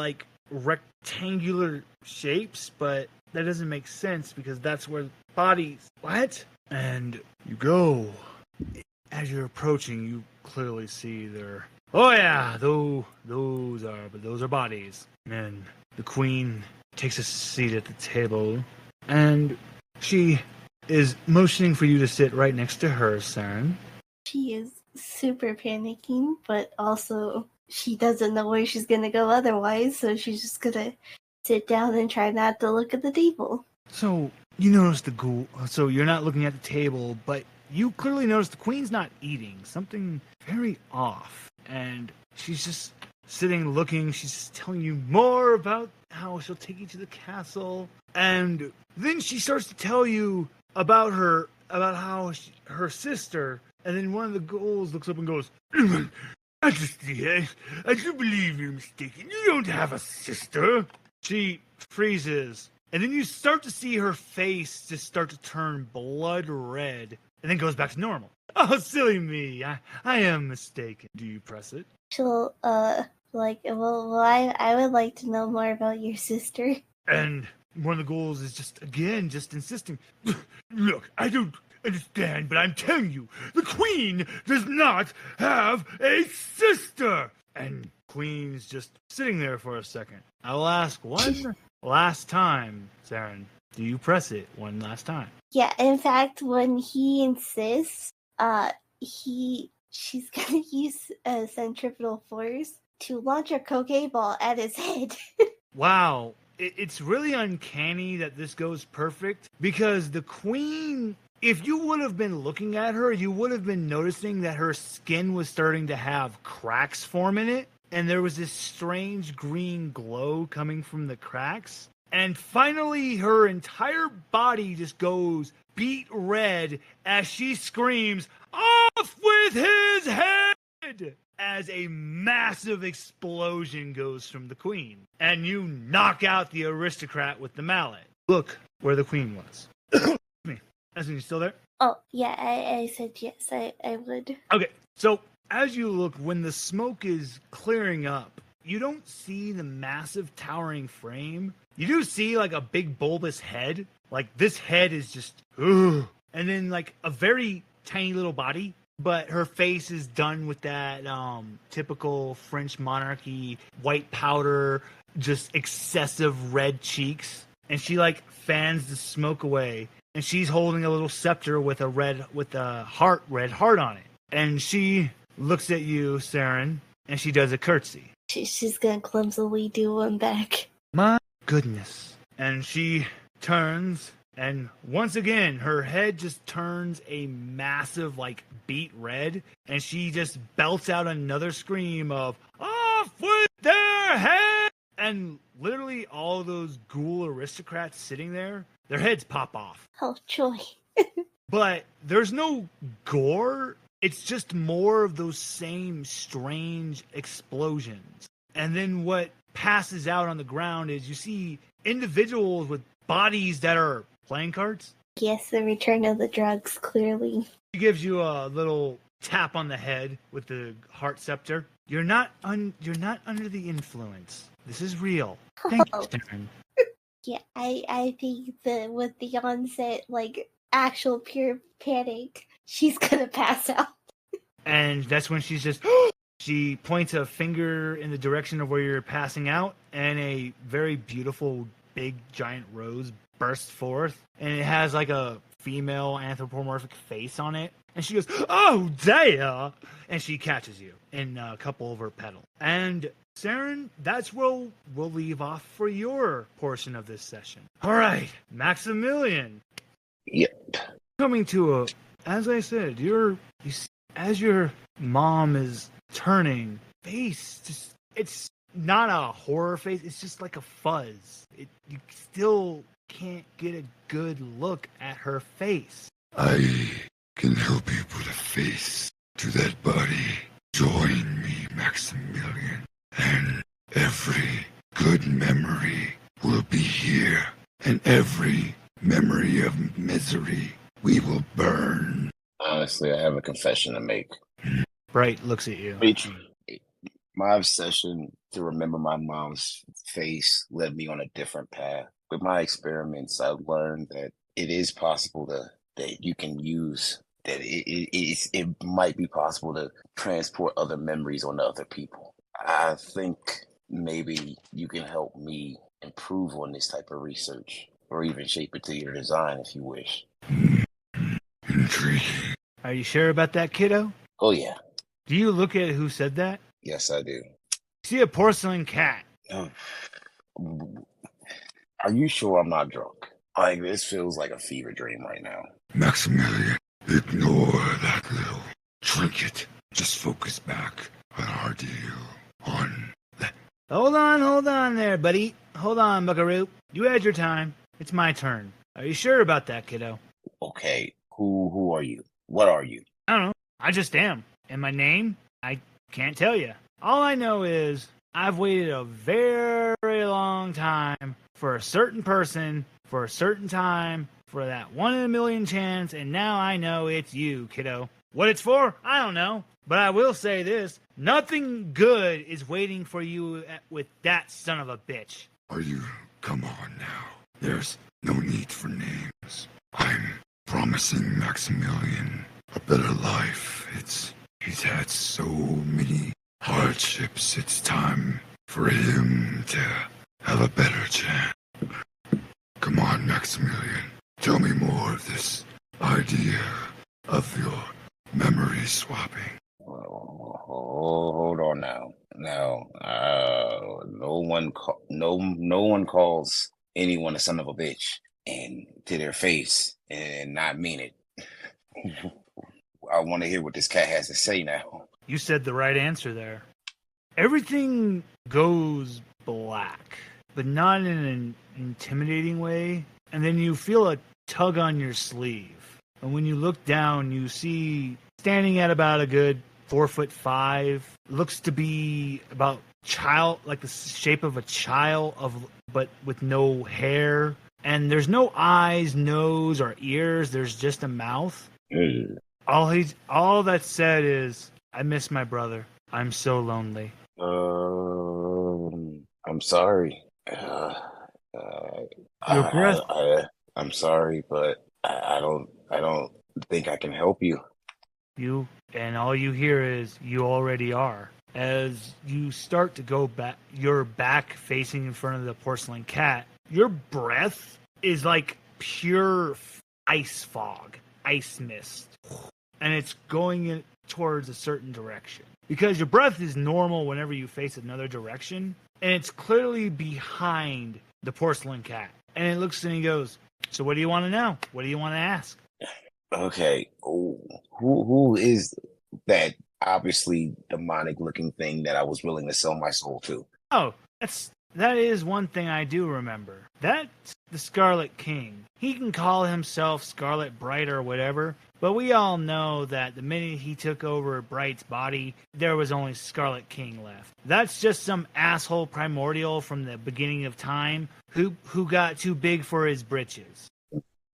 rectangular shapes, but that doesn't make sense, because that's where bodies... What? And you go. As you're approaching, you clearly see their... Oh yeah, those are bodies. And the Queen takes a seat at the table, and she is motioning for you to sit right next to her, Seren. She is super panicking, but also she doesn't know where she's gonna go otherwise, so she's just gonna sit down and try not to look at the table. So, you notice the ghoul, so you're not looking at the table, but you clearly notice the Queen's not eating. Something very off. And she's just sitting looking, she's just telling you more about how she'll take you to the castle. And then she starts to tell you about how her sister, and then one of the ghouls looks up and goes, Majesty, I do believe you're mistaken. You don't have a sister. She freezes and then you start to see her face just start to turn blood red, and then goes back to normal. Oh, silly me. I am mistaken. Do you press it? She'll, I would like to know more about your sister. And one of the ghouls is just insisting. Look, I don't understand, but I'm telling you, the queen does not have a sister. And queen's just sitting there for a second. I will ask one last time, Seren. Do you press it one last time? Yeah, in fact, when he insists, she's gonna use centripetal force to launch a croquet ball at his head. Wow. It's really uncanny that this goes perfect, because the queen, if you would have been looking at her, you would have been noticing that her skin was starting to have cracks form in it, and there was this strange green glow coming from the cracks. And finally, her entire body just goes beet red as she screams, "Off with his head!" as a massive explosion goes from the queen. And you knock out the aristocrat with the mallet. Look where the queen was. Me. Asking, you still there? Oh, yeah, I said yes, I would. Okay, so as you look, when the smoke is clearing up, you don't see the massive towering frame. You do see like a big bulbous head. Like this head is just, ugh. And then like a very tiny little body. But her face is done with that typical French monarchy, white powder, just excessive red cheeks. And she like fans the smoke away. And she's holding a little scepter with a red heart on it. And she looks at you, Seren, and she does a curtsy. She's gonna clumsily do one back. My goodness. And she turns, and once again, her head just turns a massive, like, beet red, and she just belts out another scream of, "Off with their head!" And literally all those ghoul aristocrats sitting there, their heads pop off. Oh, joy. But there's no gore. It's just more of those same strange explosions. And then what passes out on the ground is you see individuals with bodies that are playing cards. Yes, the return of the drugs, clearly. She gives you a little tap on the head with the heart scepter. You're not under the influence. This is real. Thank you, Seren. Yeah, I think that with the onset, like, actual pure panic, she's gonna pass out. And that's when she's just... She points a finger in the direction of where you're passing out, and a very beautiful, big, giant rose bursts forth. And it has like a female anthropomorphic face on it. And she goes, "Oh, dear!" And she catches you in a couple of her petals. And Seren, that's where we'll leave off for your portion of this session. All right, Maximillian. Yep. Coming to as I said, as your mom is turning face, just it's not a horror face, it's just like a fuzz. You still can't get a good look at her face. I can help you put a face to that body. Join me, Maximillian, and every good memory will be here, and every memory of misery we will burn. Honestly, I have a confession to make. Bright looks at you. My obsession to remember my mom's face led me on a different path. With my experiments, I learned that it is possible that you can use that it might be possible to transport other memories onto other people. I think maybe you can help me improve on this type of research, or even shape it to your design if you wish. Intriguing. Are you sure about that, kiddo? Oh yeah. Do you look at who said that? Yes, I do. See a porcelain cat. Are you sure I'm not drunk? Like, this feels like a fever dream right now. Maximillian, ignore that little trinket. Just focus back on our deal. On that. Hold on there, buddy. Hold on, buckaroo. You had your time. It's my turn. Are you sure about that, kiddo? Okay, who are you? What are you? I don't know. I just am. And my name? I can't tell you. All I know is I've waited a very long long time for a certain person, for a certain time, for that 1 in a million chance, and now I know it's you, kiddo. What it's for, I don't know. But I will say this, nothing good is waiting for you with that son of a bitch. Are you? Come on now. There's no need for names. I'm promising Maximillian a better life. He's had so many hardships. It's time for him to have a better chance. Come on, Maximillian. Tell me more of this idea of your memory swapping. Hold on now. No, no one calls anyone a son of a bitch and to their face and not mean it. I want to hear what this cat has to say now. You said the right answer there. Everything goes black, but not in an intimidating way. And then you feel a tug on your sleeve. And when you look down, you see standing at about a good 4'5", looks to be about like the shape of a child, but with no hair. And there's no eyes, nose, or ears. There's just a mouth. All that said is, I miss my brother. I'm so lonely. I'm sorry. Your breath. I'm sorry, but I don't think I can help you. You and all you hear is you already are. As you start to go back, you're back facing in front of the porcelain cat. Your breath is like pure ice fog, ice mist, and it's going towards a certain direction. Because your breath is normal whenever you face another direction, and it's clearly behind the porcelain cat. And it looks and he goes, "So what do you want to know? What do you want to ask?" Okay, who is that obviously demonic looking thing that I was willing to sell my soul to? Oh, that is one thing I do remember. That's the Scarlet King. He can call himself Scarlet Bright or whatever, but we all know that the minute he took over Bright's body, there was only Scarlet King left. That's just some asshole primordial from the beginning of time who got too big for his britches.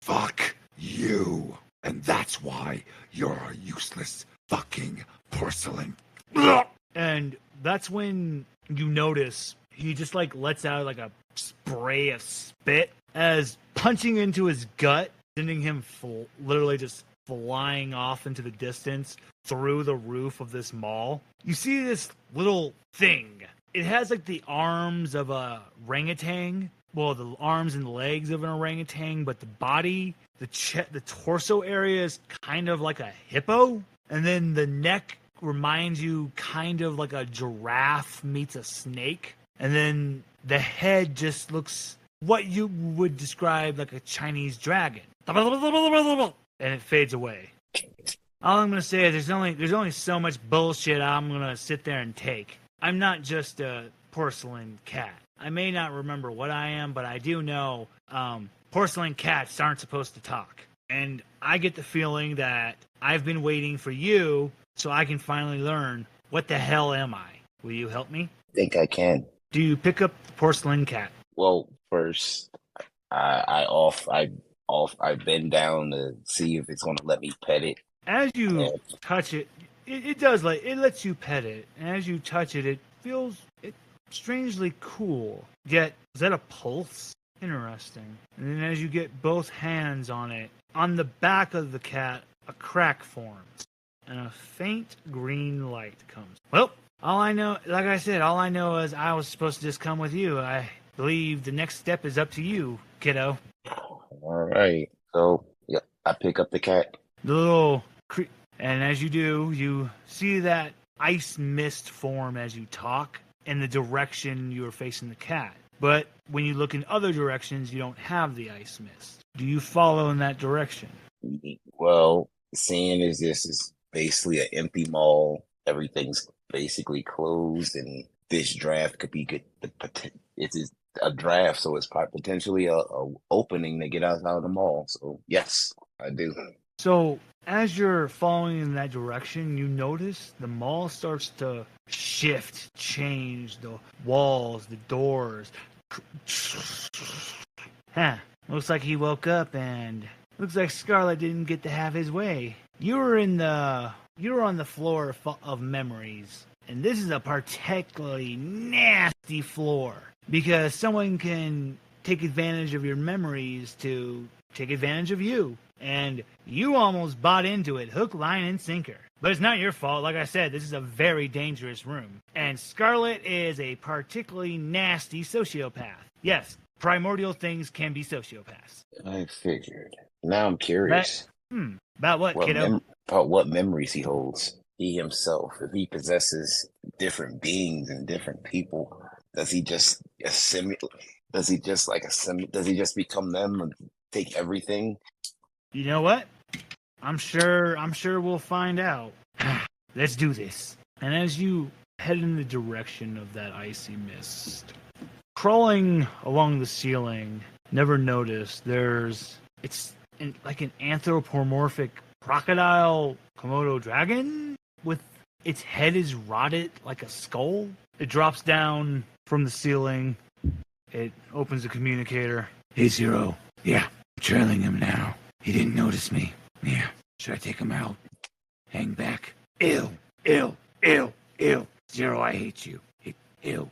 Fuck you. And that's why you're a useless fucking porcelain. And that's when you notice he just like lets out like a spray of spit as punching into his gut, sending him literally just flying off into the distance through the roof of this mall. You see this little thing. It has like the arms of a orangutan. Well, the arms and legs of an orangutan, but the body, the torso area is kind of like a hippo. And then the neck reminds you kind of like a giraffe meets a snake. And then the head just looks what you would describe like a Chinese dragon. And it fades away. All I'm going to say is there's only so much bullshit I'm going to sit there and take. I'm not just a porcelain cat. I may not remember what I am, but I do know porcelain cats aren't supposed to talk. And I get the feeling that I've been waiting for you so I can finally learn what the hell am I. Will you help me? I think I can. Do you pick up the porcelain cat? Well, first, I bend down to see if it's going to let me pet it. As you touch it, it lets you pet it. And as you touch it, it feels strangely cool. Yet, is that a pulse? Interesting. And then as you get both hands on it, on the back of the cat, a crack forms. And a faint green light comes. Well, all I know, like I said, all I know is I was supposed to just come with you. I believe the next step is up to you, kiddo. All right. So, yeah, I pick up the cat. And as you do, you see that ice mist form as you talk in the direction you are facing the cat. But when you look in other directions, you don't have the ice mist. Do you follow in that direction? Well, seeing as this is basically an empty mall, everything's basically closed, and this draft could be good. It is a draft, so it's potentially a opening to get us out of the mall. So yes, I do. So as you're following in that direction, you notice the mall starts to shift, change, the walls, the doors. Huh. Looks like he woke up and looks like Scarlet didn't get to have his way. You were on the floor of memories. And this is a particularly nasty floor because someone can take advantage of your memories to take advantage of you. And you almost bought into it, hook, line, and sinker. But it's not your fault. Like I said, this is a very dangerous room. And Scarlet is a particularly nasty sociopath. Yes, primordial things can be sociopaths. I figured. Now I'm curious. About what, kiddo? About what memories he holds. He himself, if he possesses different beings and different people, does he just assimilate? Does he just become them and take everything? You know what? I'm sure we'll find out. Let's do this. And as you head in the direction of that icy mist, crawling along the ceiling, never noticed it's like an anthropomorphic crocodile Komodo dragon with its head is rotted like a skull. It drops down from the ceiling. It opens the communicator. Hey, Zero. Yeah, I'm trailing him now. He didn't notice me. Yeah, should I take him out? Hang back. Ew. Zero, I hate you. Ew.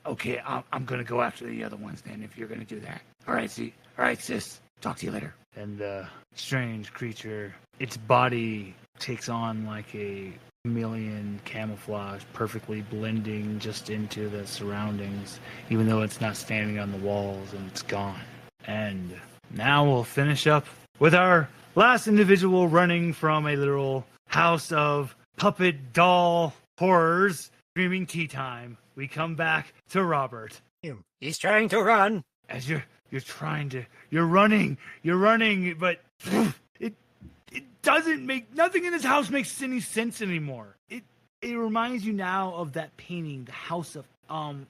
Okay, I'm gonna go after the other ones then, if you're gonna do that. All right, sis. Talk to you later. And the strange creature, its body takes on like a chameleon camouflage, perfectly blending just into the surroundings, even though it's not standing on the walls and it's gone. And now we'll finish up with our last individual running from a literal house of puppet doll horrors, screaming tea time. We come back to Robert. He's trying to run. As you're running, but it doesn't make, nothing in this house makes any sense anymore. It reminds you now of that painting, the house of, God,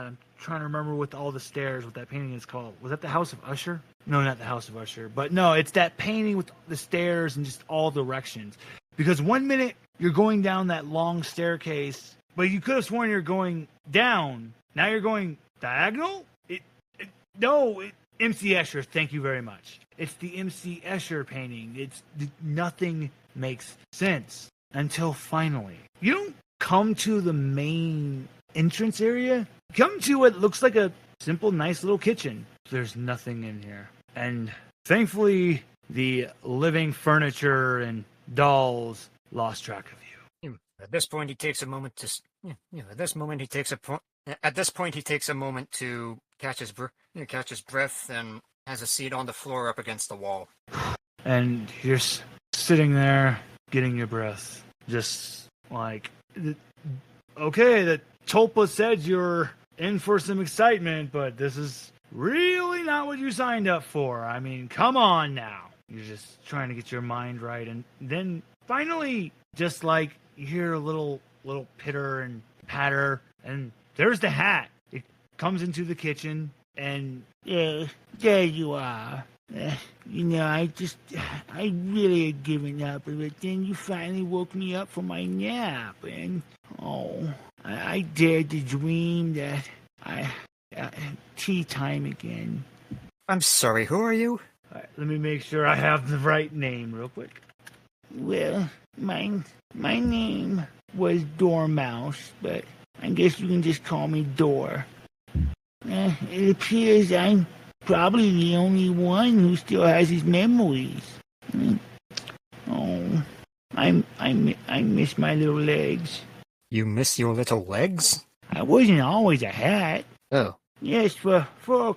I'm trying to remember what that painting is called. Was that the House of Usher? No, not the House of Usher, but no, it's that painting with the stairs in just all directions. Because 1 minute you're going down that long staircase, but you could have sworn you're going down. Now you're going diagonal? MC Escher, thank you very much. It's the MC Escher painting. Nothing makes sense until finally. You don't come to the main entrance area. You come to what looks like a simple, nice little kitchen. There's nothing in here. And thankfully, the living furniture and dolls lost track of you. At this point, he takes a moment to. At this point, he takes a moment to catch his breath and has a seat on the floor up against the wall. And you're sitting there, getting your breath, just like, okay, the Tulpa said you're in for some excitement, but this is really not what you signed up for. I mean, come on now. You're just trying to get your mind right, and then finally, just like, you hear a little pitter and patter, and there's the hat. It comes into the kitchen, and yeah, there you are. I really had given up, but then you finally woke me up from my nap, and I dared to dream that tea time again. I'm sorry, who are you? All right, let me make sure I have the right name real quick. Well, my name was Dormouse, but I guess you can just call me Dor. It appears I'm probably the only one who still has his memories. I miss my little legs. You miss your little legs? I wasn't always a hat. Oh. Yes, for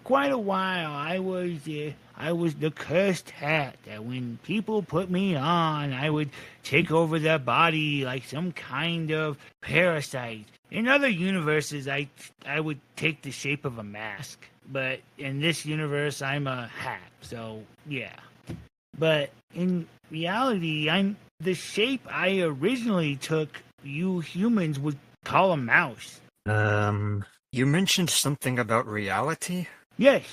quite a while I was the cursed hat that when people put me on, I would take over their body like some kind of parasite. In other universes, I would take the shape of a mask. But in this universe, I'm a hat, so yeah. But in reality, I'm the shape I originally took, you humans would call a mouse. You mentioned something about reality? Yes.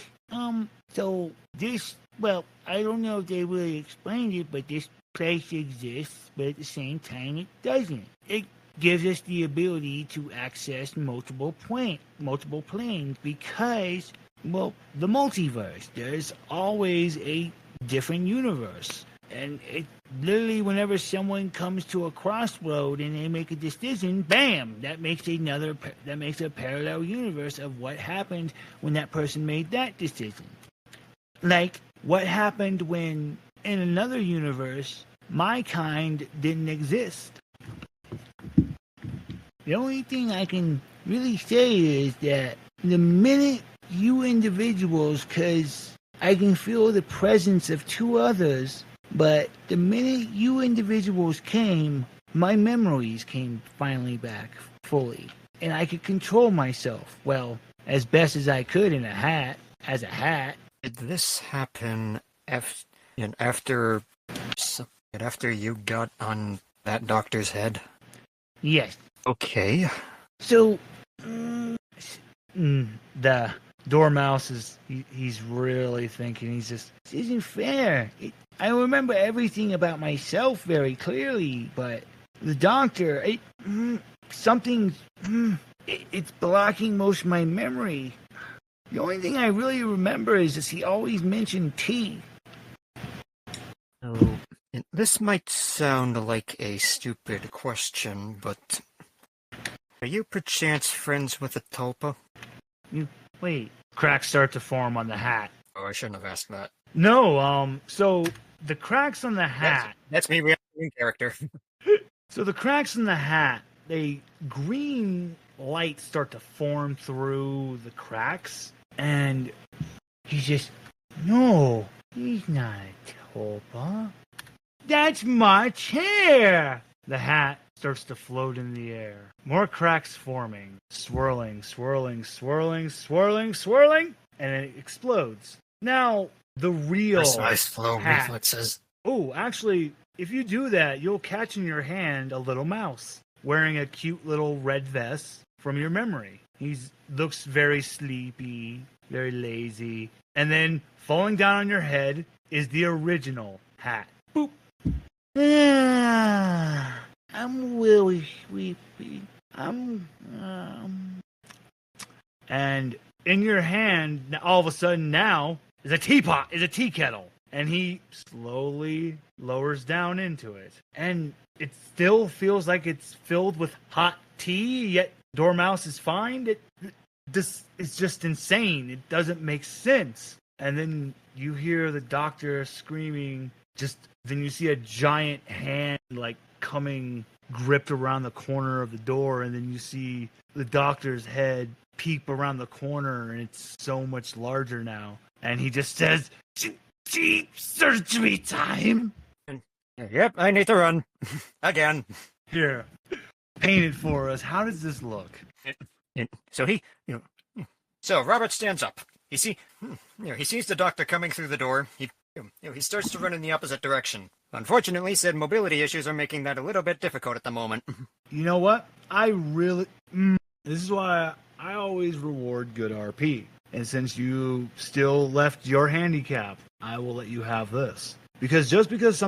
So this, well, I don't know if they really explained it, but this place exists, but at the same time it doesn't. gives us the ability to access multiple planes because, well, the multiverse. There's always a different universe. And it literally, whenever someone comes to a crossroad and they make a decision, bam, that makes a parallel universe of what happened when that person made that decision. Like what happened when in another universe my kind didn't exist. The only thing I can really say is that the minute you individuals, because I can feel the presence of two others, but the minute you individuals came, my memories came finally back fully. And I could control myself, well, as best as I could as a hat. Did this happen after you got on that doctor's head? Yes. Okay. So, the Dormouse he's really thinking. He's just, this isn't fair. I remember everything about myself very clearly, but the doctor, it's blocking most of my memory. The only thing I really remember is that he always mentioned tea. Oh, this might sound like a stupid question, but are you perchance friends with a tulpa? Wait. Cracks start to form on the hat. Oh, I shouldn't have asked that. No, so the cracks on the hat. That's me reacting character. So the cracks in the hat, green lights start to form through the cracks, and he's just, no, he's not a tulpa. That's my chair! The hat starts to float in the air. More cracks forming, swirling, and it explodes. Now, the real nice flow hat. Reflexes. Oh, actually, if you do that, you'll catch in your hand a little mouse wearing a cute little red vest from your memory. He looks very sleepy, very lazy. And then falling down on your head is the original hat. Boop. I'm really sleepy. And in your hand, all of a sudden now, is a tea kettle. And he slowly lowers down into it. And it still feels like it's filled with hot tea, yet Dormouse is fine. This is just insane. It doesn't make sense. And then you hear the doctor screaming, then you see a giant hand coming gripped around the corner of the door, and then you see the doctor's head peep around the corner, and it's so much larger now. And he just says, "Deep surgery time." Yep, I need to run. Again. Here, paint it for us. How does this look? So Robert stands up. He sees the doctor coming through the door. He starts to run in the opposite direction. Unfortunately, said mobility issues are making that a little bit difficult at the moment. You know what? This is why I always reward good RP. And since you still left your handicap, I will let you have this. Because just because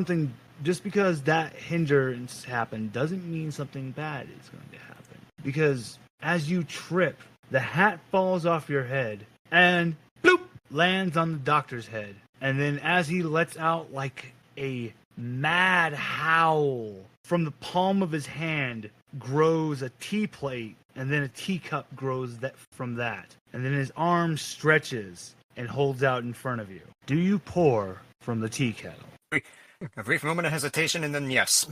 that hindrance happened doesn't mean something bad is going to happen. Because as you trip, the hat falls off your head and bloop, lands on the doctor's head. And then as he lets out a mad howl, from the palm of his hand grows a tea plate, and then a teacup grows from that. And then his arm stretches and holds out in front of you. Do you pour from the tea kettle? A brief moment of hesitation, and then yes.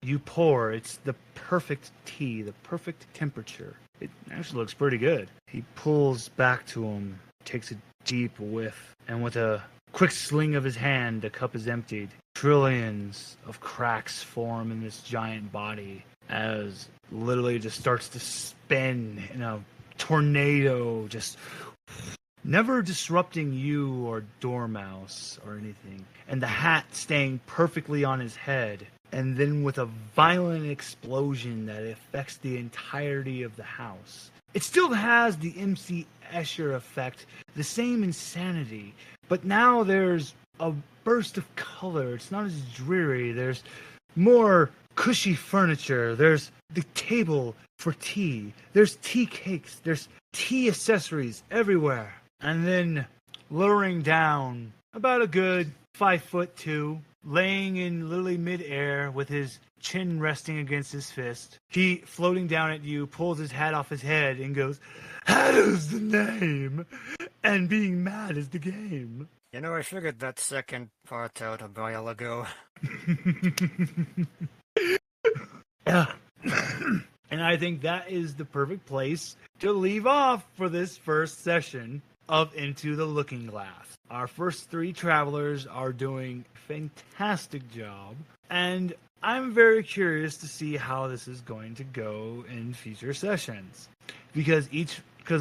You pour. It's the perfect tea, the perfect temperature. It actually looks pretty good. He pulls back to him, takes a deep whiff, and with a quick sling of his hand, the cup is emptied. Trillions of cracks form in this giant body as literally just starts to spin in a tornado, just never disrupting you or Dormouse or anything. And the hat staying perfectly on his head. And then with a violent explosion that affects the entirety of the house. It still has the MC Escher effect, the same insanity, but now there's a burst of color. It's not as dreary. There's more cushy furniture. There's the table for tea. There's tea cakes. There's tea accessories everywhere. And then lowering down about a good 5'2", laying in literally midair with his chin resting against his fist. He, floating down at you, pulls his hat off his head and goes, "Hat is the name, and being mad is the game." You know, I figured that second part out a while ago. Yeah. And I think that is the perfect place to leave off for this first session of Into the Looking Glass. Our first 3 travelers are doing a fantastic job, and I'm very curious to see how this is going to go in future sessions. Because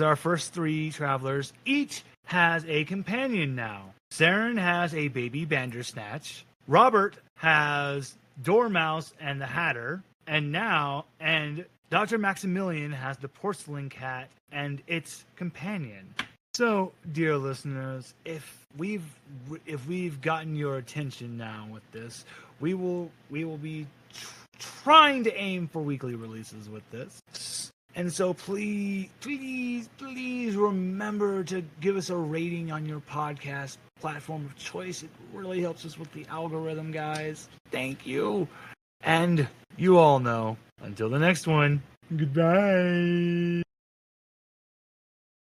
our first 3 travelers each has a companion now. Seren has a baby Bandersnatch. Robert has Dormouse and the Hatter. And Dr. Maximillian has the porcelain cat and its companion. So, dear listeners, if we've gotten your attention now with this, we will be trying to aim for weekly releases with this. And so please remember to give us a rating on your podcast platform of choice. It really helps us with the algorithm, guys. Thank you. And you all know, until the next one, goodbye.